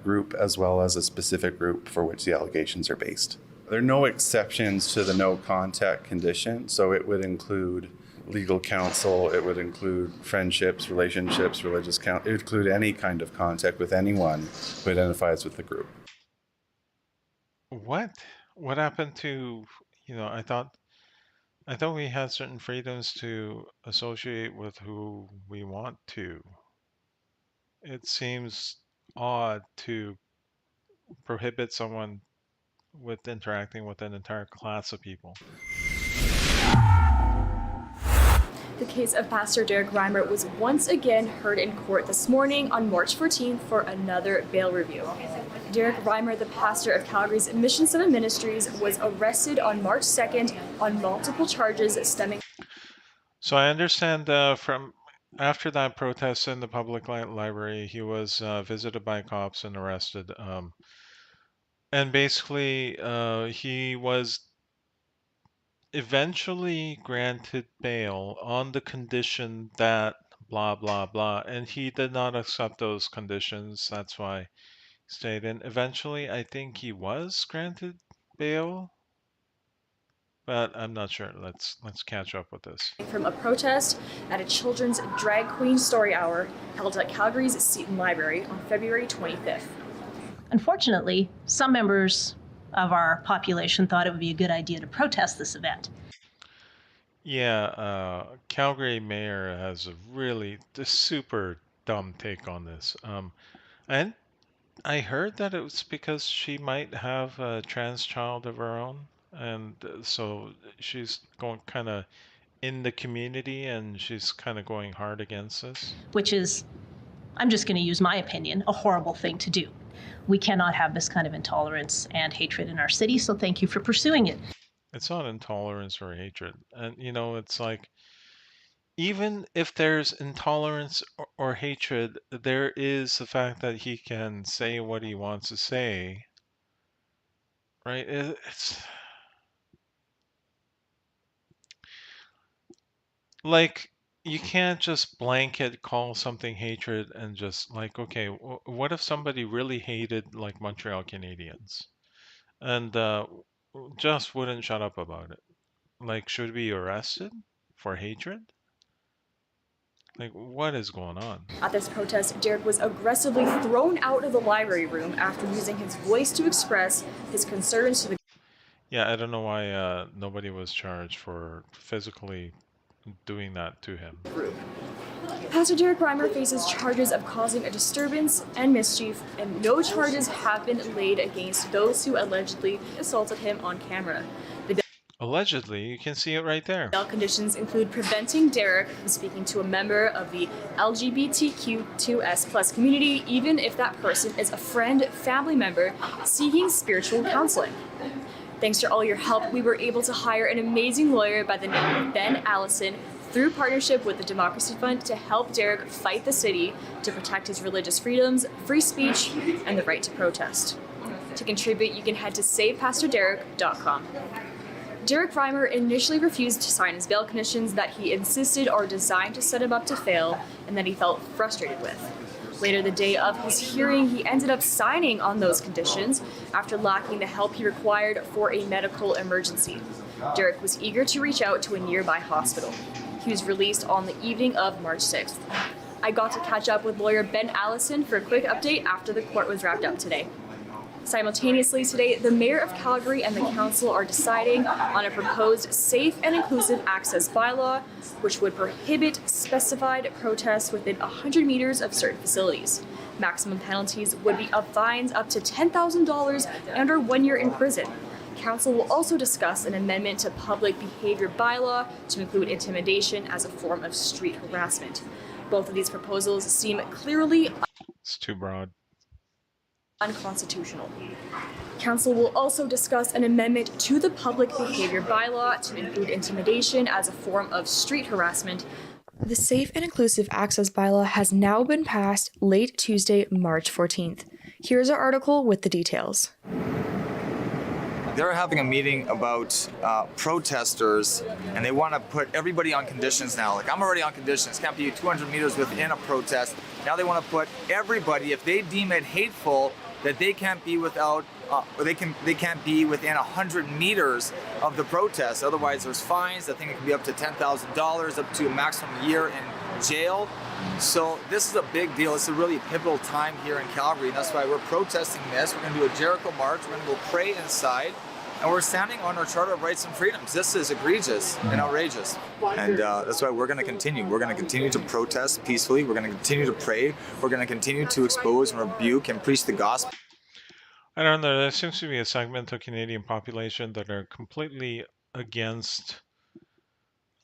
group, as well as a specific group for which the allegations are based. There are no exceptions to the no contact condition, so it would include legal counsel, it would include friendships, relationships, religious counsel, it would include any kind of contact with anyone who identifies with the group. What? What happened to, I thought we had certain freedoms to associate with who we want to. It seems odd to prohibit someone with interacting with an entire class of people. The case of Pastor Derek Reimer was once again heard in court this morning on March 14th for another bail review. Derek Reimer, the pastor of Calgary's Mission 7 Ministries, was arrested on March 2nd on multiple charges stemming. So I understand from after that protest in the public library, he was visited by cops and arrested. And basically, he was eventually granted bail on the condition that blah, blah, blah. And he did not accept those conditions. That's why he stayed in. Eventually, I think he was granted bail, but I'm not sure. Let's catch up with this. From a protest at a children's drag queen story hour held at Calgary's Seton Library on February 25th. Unfortunately, some members of our population thought it would be a good idea to protest this event. Yeah, Calgary mayor has a really super dumb take on this. And I heard that it was because she might have a trans child of her own, and so she's going kind of in the community, and she's kind of going hard against this. Which is I'm just going to use my opinion, a horrible thing to do. We cannot have this kind of intolerance and hatred in our city, so thank you for pursuing it. It's not intolerance or hatred. And, you know, it's like, even if there's intolerance or hatred, there is the fact that he can say what he wants to say, right? It's like, you can't just blanket call something hatred and just like, okay, what if somebody really hated like Montreal Canadiens and just wouldn't shut up about it? Like, should we be arrested for hatred? Like, what is going on? At this protest, Derek was aggressively thrown out of the library room after using his voice to express his concerns to the Yeah, I don't know why nobody was charged for physically doing that to him. group. Pastor Derek Reimer faces charges of causing a disturbance and mischief, and no charges have been laid against those who allegedly assaulted him on camera. The Allegedly, you can see it right there. bail conditions include preventing Derek from speaking to a member of the LGBTQ2S+ community, even if that person is a friend, family member seeking spiritual counseling. Thanks to all your help, we were able to hire an amazing lawyer by the name of Ben Allison through partnership with the Democracy Fund to help Derek fight the city to protect his religious freedoms, free speech, and the right to protest. To contribute, you can head to savepastorderek.com. Derek Reimer initially refused to sign his bail conditions that he insisted are designed to set him up to fail and that he felt frustrated with. Later the day of his hearing, he ended up signing on those conditions after lacking the help he required for a medical emergency. Derek was eager to reach out to a nearby hospital. He was released on the evening of March 6th. I got to catch up with lawyer Ben Allison for a quick update after the court was wrapped up today. Simultaneously today, the mayor of Calgary and the council are deciding on a proposed safe and inclusive access bylaw, which would prohibit specified protests within 100 meters of certain facilities. Maximum penalties would be of fines up to $10,000 and or 1 year in prison. Council will also discuss an amendment to public behavior bylaw to include intimidation as a form of street harassment. Both of these proposals seem clearly It's too broad. Unconstitutional. Council will also discuss an amendment to the public behavior bylaw to include intimidation as a form of street harassment. The Safe and Inclusive Access bylaw has now been passed late Tuesday, March 14th. Here's our article with the details. They're having a meeting about protesters, and they want to put everybody on conditions now. Like, I'm already on conditions, can't be 200 meters within a protest. Now they want to put everybody, if they deem it hateful, that they can't be without, or they can't be within 100 meters of the protest. Otherwise, there's fines. I think it can be up to $10,000, up to a maximum year in jail. So this is a big deal. It's a really pivotal time here in Calgary, and that's why we're protesting this. We're going to do a Jericho march. We're going to go pray inside, and we're standing on our Charter of Rights and Freedoms. This is egregious and outrageous, and that's why we're going to continue. We're going to continue to protest peacefully. We're going to continue to pray. We're going to continue to expose and rebuke and preach the gospel. I don't know. There seems to be a segment of Canadian population that are completely against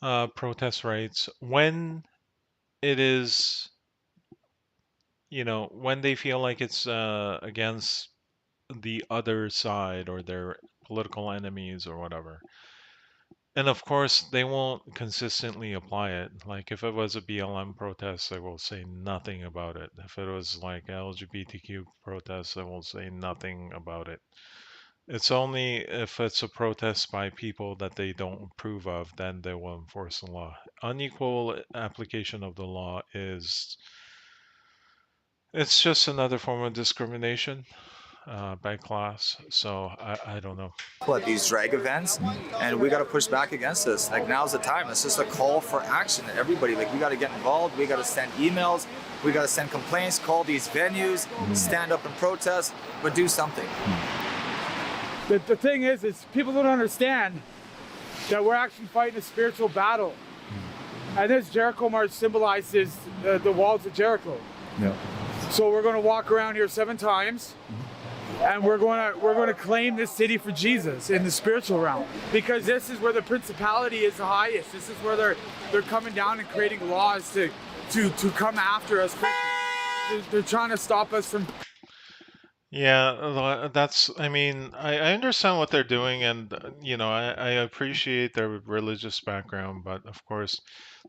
protest rights when it is, you know, when they feel like it's against the other side or their political enemies or whatever. And of course, they won't consistently apply it. Like, if it was a BLM protest, they will say nothing about it. If it was like LGBTQ protest, they will say nothing about it. It's only if it's a protest by people that they don't approve of, then they will enforce the law. Unequal application of the law it's just another form of discrimination by class. So I don't know. At these drag events, and we got to push back against this. Like, now's the time. It's just a call for action. Everybody, like, we got to get involved. We got to send emails. We got to send complaints. Call these venues. Stand up and protest, but do something. The thing is people don't understand that we're actually fighting a spiritual battle, and this Jericho March symbolizes the walls of Jericho. Yeah. So we're going to walk around here 7 times. And we're going to claim this city for Jesus in the spiritual realm, because this is where the principality is the highest. This is where they're coming down and creating laws to come after us Christians. they're trying to stop us from. Yeah, that's, I mean, I understand what they're doing, and, I appreciate their religious background, but of course,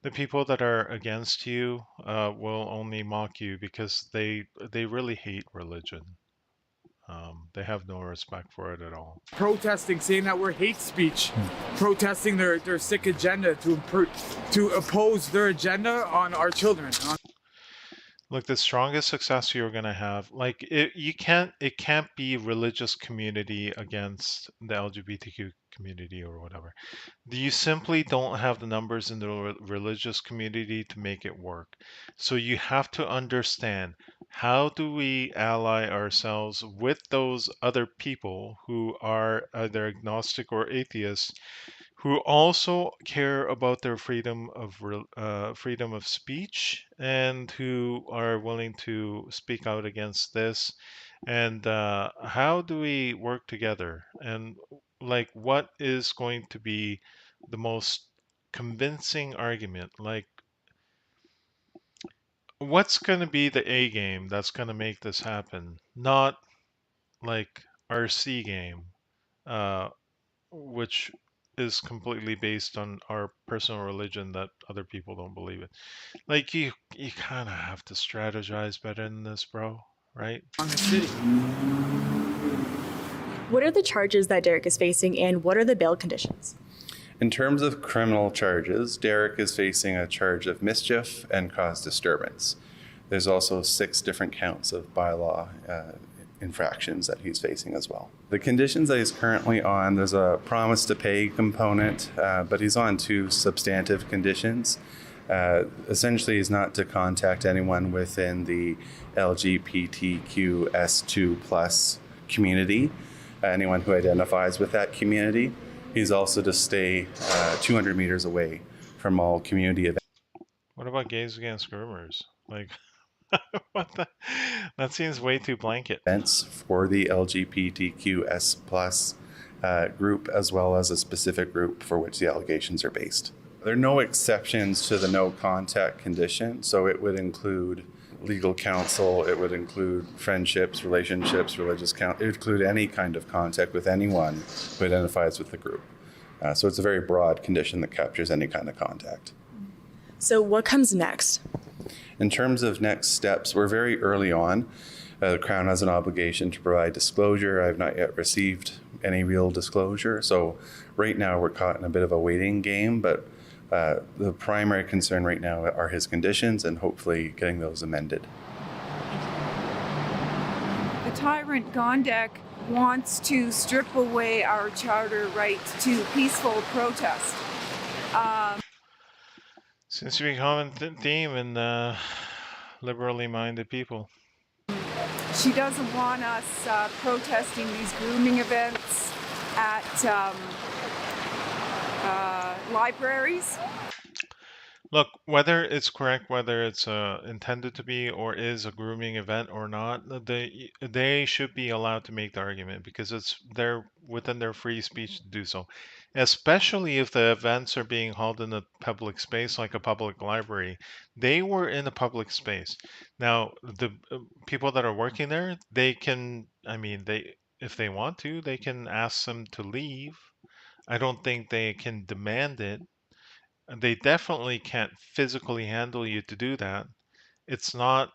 the people that are against you will only mock you because they really hate religion. They have no respect for it at all. Protesting, saying that we're hate speech, protesting their sick agenda to oppose their agenda on our children. Look, the strongest success you're going to have, like it can't be religious community against the LGBTQ community or whatever. You simply don't have the numbers in the religious community to make it work. So you have to understand, how do we ally ourselves with those other people who are either agnostic or atheists, who also care about their freedom of speech, and who are willing to speak out against this. And how do we work together? And like, what is going to be the most convincing argument? Like, what's going to be the A game that's going to make this happen? Not like our C game, uh, which is completely based on our personal religion that other people don't believe it. Like, you kind of have to strategize better than this, bro, right? On the city. What are the charges that Derek is facing, and what are the bail conditions? In terms of criminal charges, Derek is facing a charge of mischief and cause disturbance. There's also 6 different counts of bylaw infractions that he's facing as well. The conditions that he's currently on, there's a promise to pay component, but he's on 2 substantive conditions. Essentially, he's not to contact anyone within the LGBTQS2+ community, anyone who identifies with that community. He's also to stay 200 meters away from all community events. What about gays against groomers? Like, what the? That seems way too blanket. Events for the LGBTQS+ group, as well as a specific group for which the allegations are based. There are no exceptions to the no contact condition, so it would include legal counsel, it would include friendships, relationships, religious counsel, it would include any kind of contact with anyone who identifies with the group. So it's a very broad condition that captures any kind of contact. So what comes next? In terms of next steps, we're very early on. The Crown has an obligation to provide disclosure. I've not yet received any real disclosure. So right now we're caught in a bit of a waiting game, but the primary concern right now are his conditions and hopefully getting those amended. The tyrant Gondek wants to strip away our charter right to peaceful protest. Seems to be a common theme in liberally minded people. She doesn't want us protesting these grooming events at libraries. Look, whether it's correct, whether it's intended to be or is a grooming event or not, they should be allowed to make the argument because they're within their free speech to do so. Especially if the events are being held in a public space like a public library. They were in a public space. Now, the people that are working there, they can, if they want to, they can ask them to leave. I don't think they can demand it. They definitely can't physically handle you to do that. It's not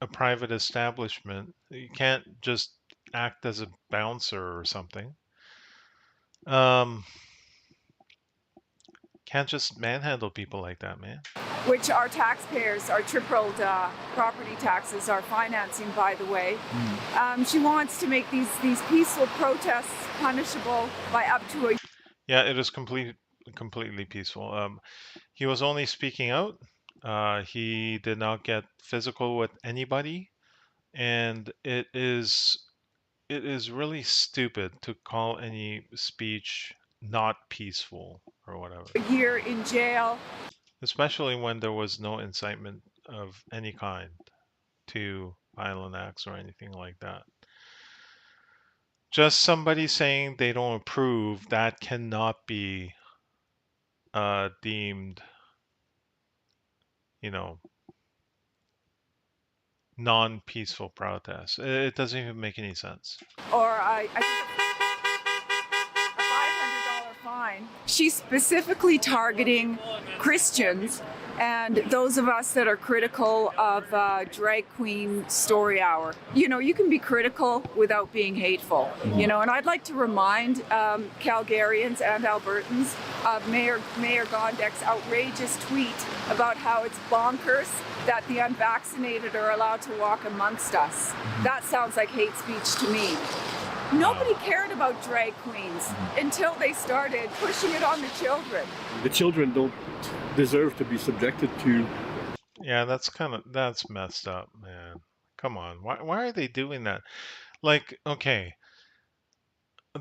a private establishment. You can't just act as a bouncer or something. Can't just manhandle people like that, man. Which our taxpayers, our tripled property taxes are financing, by the way. She wants to make these peaceful protests punishable by up to a... Yeah, it is completely peaceful. He was only speaking out. He did not get physical with anybody, and it is really stupid to call any speech not peaceful or whatever. A year in jail. Especially when there was no incitement of any kind to violent acts or anything like that. Just somebody saying they don't approve, that cannot be deemed, non-peaceful protests. It doesn't even make any sense. Or I think a $500 fine. She's specifically targeting Christians and those of us that are critical of drag queen story hour. You know, you can be critical without being hateful. You know, and I'd like to remind Calgarians and Albertans of Mayor Gondek's outrageous tweet about how it's bonkers that the unvaccinated are allowed to walk amongst us. That sounds like hate speech to me. Nobody cared about drag queens until they started pushing it on the children. The children don't deserve to be subjected to. Yeah, that's messed up, man. Come on. Why are they doing that? Like, okay.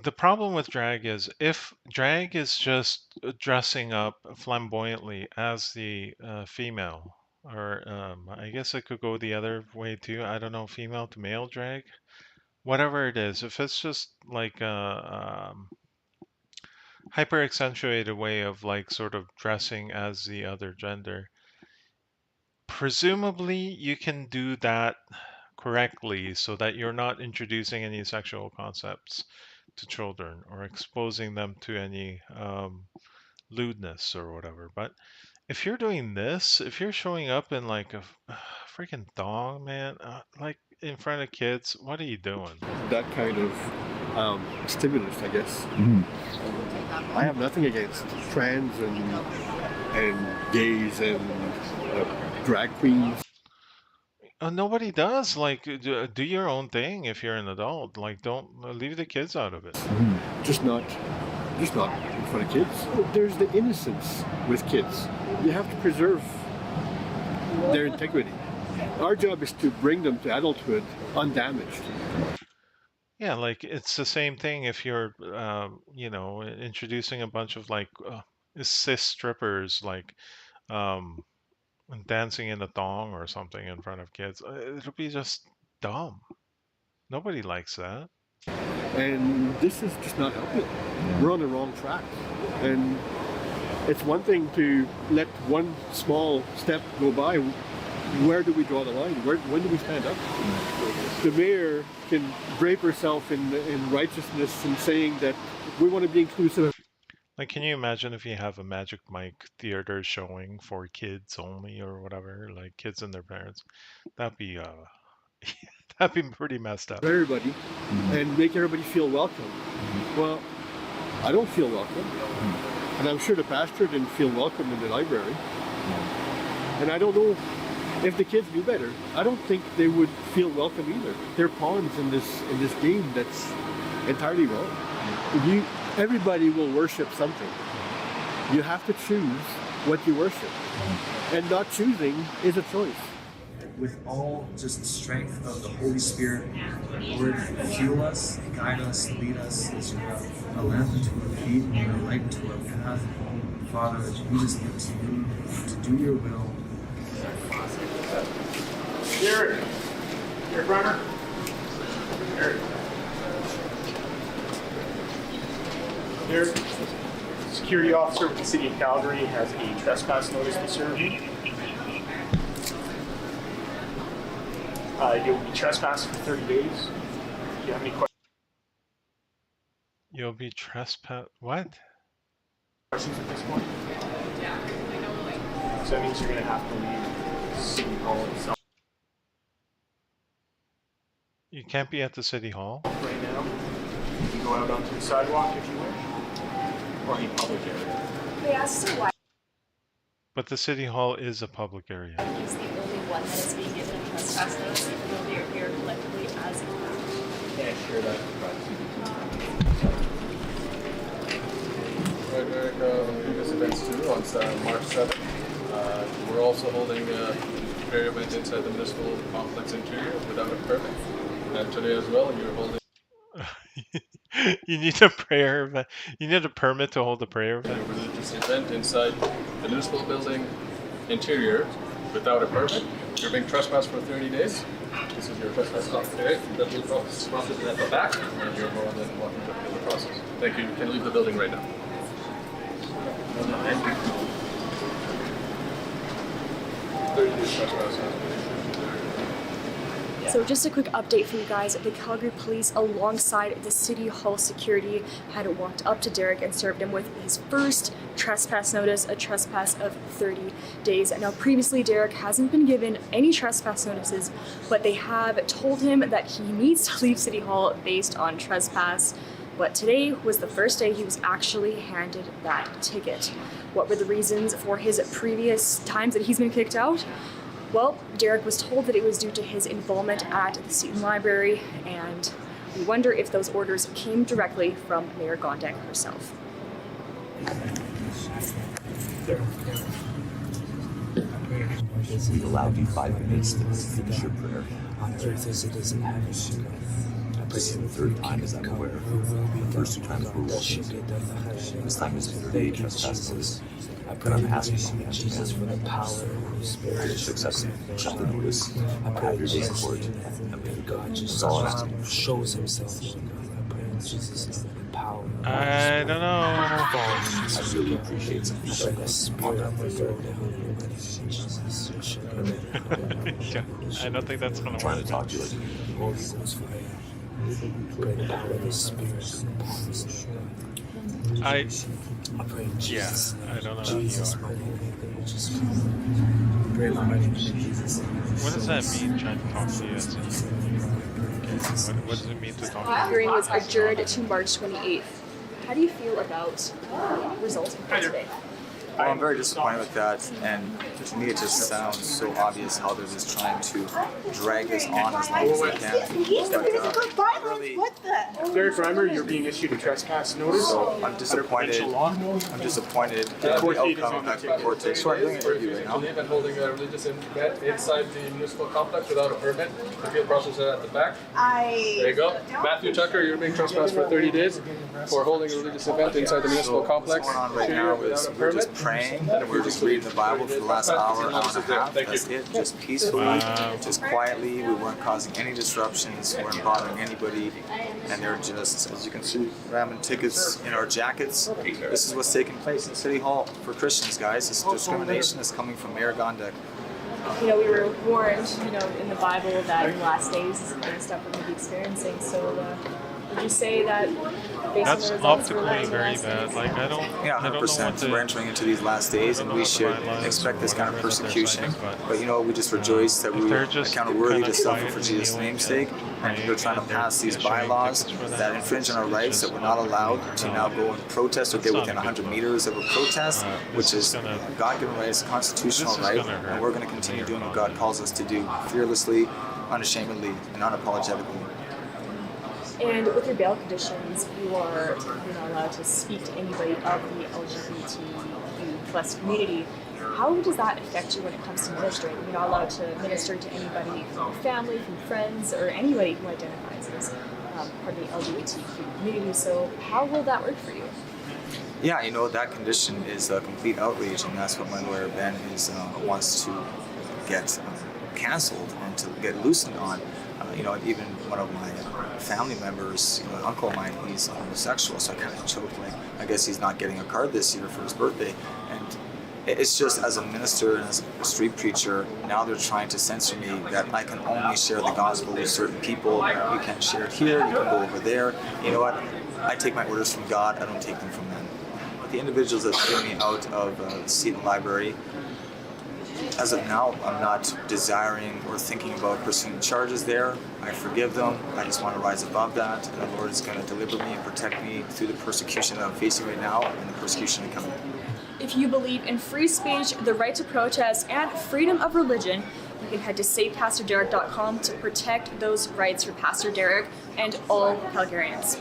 The problem with drag is if drag is just dressing up flamboyantly as the female, or I guess it could go the other way too. I don't know, female to male drag, whatever it is. If it's just like a hyper accentuated way of like sort of dressing as the other gender, presumably you can do that correctly so that you're not introducing any sexual concepts to children or exposing them to any lewdness or whatever. But if you're doing this, if you're showing up in like a freaking thong, man, like in front of kids, what are you doing? That kind of stimulus, I guess. I have nothing against trans and gays and drag queens. Nobody does. Like, do your own thing if you're an adult. Like, don't leave the kids out of it. Just not in front of kids. There's the innocence with kids. You have to preserve their integrity. Our job is to bring them to adulthood undamaged. Yeah, like it's the same thing if you're, you know, introducing a bunch of like cis strippers, like dancing in a thong or something in front of kids. It'll be just dumb. Nobody likes that. And this is just not helping. We're on the wrong track. And it's one thing to let one small step go by. Where do we draw the line? When do we stand up? The mayor can drape herself in righteousness and saying that we want to be inclusive. Like, can you imagine if you have a Magic Mike theater showing for kids only or whatever, like kids and their parents? That'd be that'd be pretty messed up. Everybody and make everybody feel welcome. Well, I don't feel welcome, and I'm sure the pastor didn't feel welcome in the library. And I don't know if the kids knew better. I don't think they would feel welcome either. They're pawns in this game that's entirely wrong. Everybody will worship something. You have to choose what you worship, and not choosing is a choice. With all just the strength of the Holy Spirit, Lord, fuel us, guide us, lead us as you have a lamp unto our feet and a light unto our path. Father, as you lead us into you to do your will. Derek Reimer. Derek, security officer with the City of Calgary has a trespass notice to serve you. You'll be trespassing for 30 days. Do you have any questions? You'll be what? Questions at this point? So that means you're going to have to leave City Hall itself. You can't be at the City Hall? Right now. You can go out onto the sidewalk if you wish. Or any public area. They asked her why But the City Hall is a public area. he's the only one that is being given a trespass notice, even though they are here collectively as a group. Can't share that. Right, Eric, previous events too, on March 7th. We're also holding a prayer event inside the municipal complex interior without a permit. And today as well, you're holding... You need a prayer event. You need a permit to hold a prayer event. A religious event inside the municipal building interior without a permit. You're being trespassed for 30 days. This is your trespass today. The blue process is at the back, and you're more than welcome to appeal the process. Thank you. You can leave the building right now. Thank you. 30 days trespass. So just a quick update for you guys. The Calgary police, alongside the City Hall security, had walked up to Derek and served him with his first trespass notice, a trespass of 30 days. Now, previously, Derek hasn't been given any trespass notices, but they have told him that he needs to leave City Hall based on trespass. But today was the first day he was actually handed that ticket. What were the reasons for his previous times that he's been kicked out? Well, Derek was told that it was due to his involvement at the student library, and we wonder if those orders came directly from Mayor Gondek herself. He allowed you 5 minutes to finish your prayer. This is the third time, as I'm aware. The first 2 times were welcome. This time is the 3rd day trespasses. But I'm asking you, Jesus, for the power of the Spirit to accept chapter notice. Have your day in court. That's all I'm asking. Shows himself. Jesus, the power. I don't know. I really appreciate some feedback on that. Yeah, I don't think that's gonna I'm trying work. to talk to you like Holy Ghost fire. Pray the power of the Spirit upon us. Yeah, I don't know Jesus, who you my are. name. Pray for my name. What does that mean, trying to talk to you? What does it mean to talk to you? Hearing was adjourned to March 28th. How do you feel about the results of today? Well, I'm very disappointed with that, and to me it just sounds so obvious how they're just trying to drag this on as long as they can. Really, Derek Reimer, you're being issued a trespass notice. so I'm disappointed. I'm disappointed in the outcome of that court case. So I'm doing an interview right now. They've been holding a religious event inside the municipal complex without a permit. The field processor at the back. There you go. Matthew Tucker, you're being trespassed for 30 days for holding a religious event inside the municipal complex. What's going on right now is we're just praying, we're just reading the Bible for the last hour and a half. That's it, just peacefully, just quietly. We weren't causing any disruptions, we weren't bothering anybody, and they're just, as you can see, ramming tickets in our jackets. This is what's taking place in City Hall for Christians, guys. This discrimination is coming from Mayor Gondek. We were warned, in the Bible that in the last days this is the kind of stuff we're going to be experiencing. So, would you say that based That's on the results optically very bad. Like I don't. Yeah, I don't know what 100%. to. We're entering into these last days, and we should expect this kind of persecution. But we just rejoice that we are counted worthy to suffer for Jesus' name's sake. And they're trying to pass these bylaws that infringe on our rights, that we're not allowed to now go and protest or get within 100 meters of a protest, which is a God-given right, it's a constitutional right, and we're going to continue doing what God calls us to do, fearlessly, unashamedly, and unapologetically. And with your bail conditions, you're not allowed to speak to anybody of the LGBTQ+ community. How does that affect you when it comes to ministering? You're not allowed to minister to anybody from your family, from friends, or anybody who identifies as part of the LGBTQ community. So how will that work for you? Yeah, that condition is a complete outrage, and that's what my lawyer Ben wants to get canceled and to get loosened on. Even one of my family members, an uncle of mine, he's homosexual, so I kind of joked, I guess he's not getting a card this year for his birthday. And it's just, as a minister and as a street preacher, now they're trying to censor me, that I can only share the gospel with certain people. You can't share it here, you can go over there. You know what? I take my orders from God, I don't take them from them. But the individuals that threw me out of the Seton Library, as of now, I'm not desiring or thinking about pursuing charges there. I forgive them. I just want to rise above that. And the Lord is going to deliver me and protect me through the persecution that I'm facing right now and the persecution coming. If you believe in free speech, the right to protest, and freedom of religion, you can head to SavePastorDerek.com to protect those rights for Pastor Derek and all Calgarians.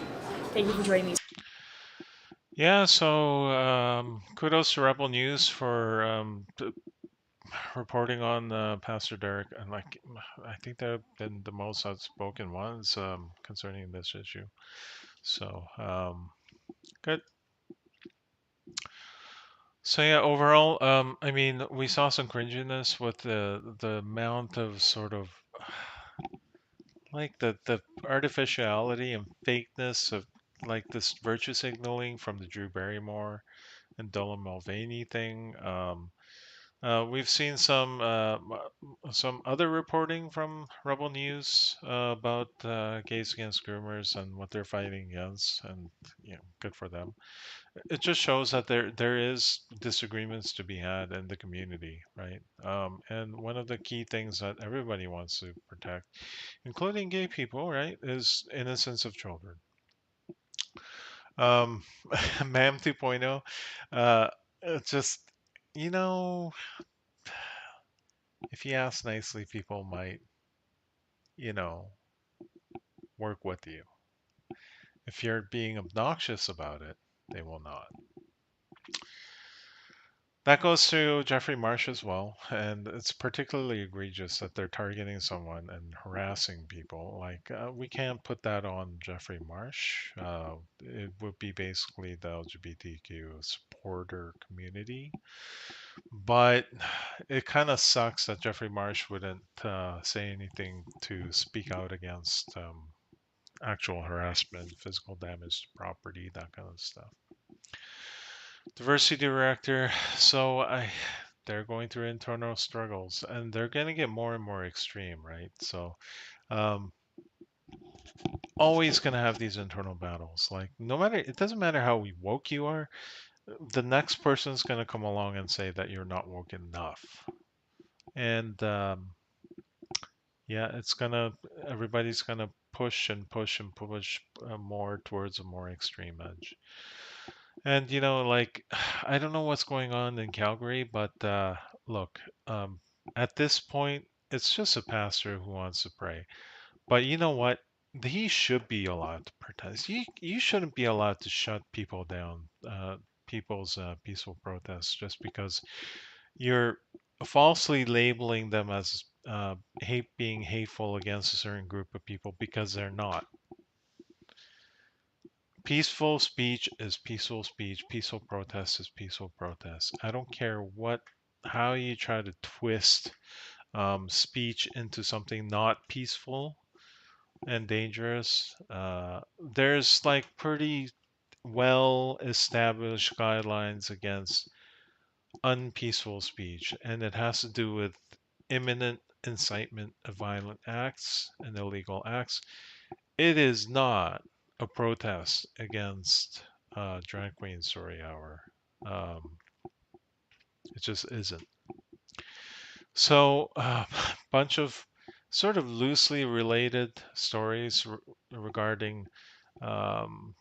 Thank you for joining me. Yeah. So kudos to Rebel News for reporting on Pastor Derek, and I think they've been the most outspoken ones concerning this issue. So good. So yeah, overall, we saw some cringiness with the amount of sort of the artificiality and fakeness of this virtue signaling from the Drew Barrymore and Dolan Mulvaney thing. We've seen some other reporting from Rebel News about gays against groomers and what they're fighting against, and good for them. It just shows that there is disagreements to be had in the community, right? And one of the key things that everybody wants to protect, including gay people, right, is innocence of children. Um, Ma'am 2.0, it's just, you know, if you ask nicely, people might, you know, work with you. If you're being obnoxious about it, they will not. That goes to Jeffrey Marsh as well, and it's particularly egregious that they're targeting someone and harassing people. Like, we can't put that on Jeffrey Marsh. It would be basically the LGBTQ supporter community. But it kind of sucks that Jeffrey Marsh wouldn't say anything to speak out against actual harassment, physical damage to property, that kind of stuff. Diversity director. So they're going through internal struggles, and they're going to get more and more extreme, right? So, um, always going to have these internal battles. Like, no matter, it doesn't matter how woke you are, the next person's going to come along and say that you're not woke enough. And yeah, everybody's gonna push and push and push more towards a more extreme edge. And like, I don't know what's going on in Calgary, but look, at this point, it's just a pastor who wants to pray. But you know what? He should be allowed to protest. You shouldn't be allowed to shut people down, people's peaceful protests, just because you're falsely labeling them as being hateful against a certain group of people because they're not. Peaceful speech is peaceful speech. Peaceful protest is peaceful protest. I don't care how you try to twist speech into something not peaceful and dangerous. There's like pretty well established guidelines against unpeaceful speech, and it has to do with imminent incitement of violent acts and illegal acts. It is not a protest against Drag Queen Story Hour. Um, it just isn't. So, a bunch of sort of loosely related stories regarding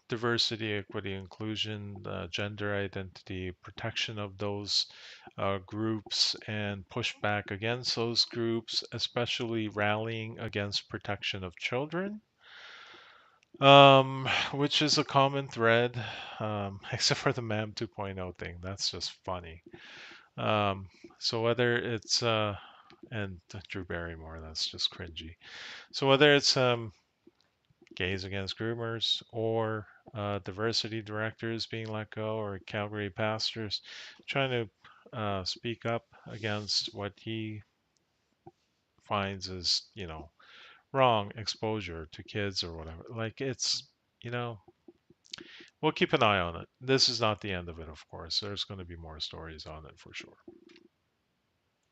diversity, equity, inclusion, gender identity, protection of those groups, and pushback against those groups, especially rallying against protection of children, which is a common thread, except for the MAM 2.0 thing. That's just funny. So whether it's and Drew Barrymore, that's just cringy. So whether it's gays against groomers, or diversity directors being let go, or Calgary pastors trying to speak up against what he finds as, wrong exposure to kids or whatever. Like, you know, we'll keep an eye on it. This is not the end of it, of course. There's going to be more stories on it for sure.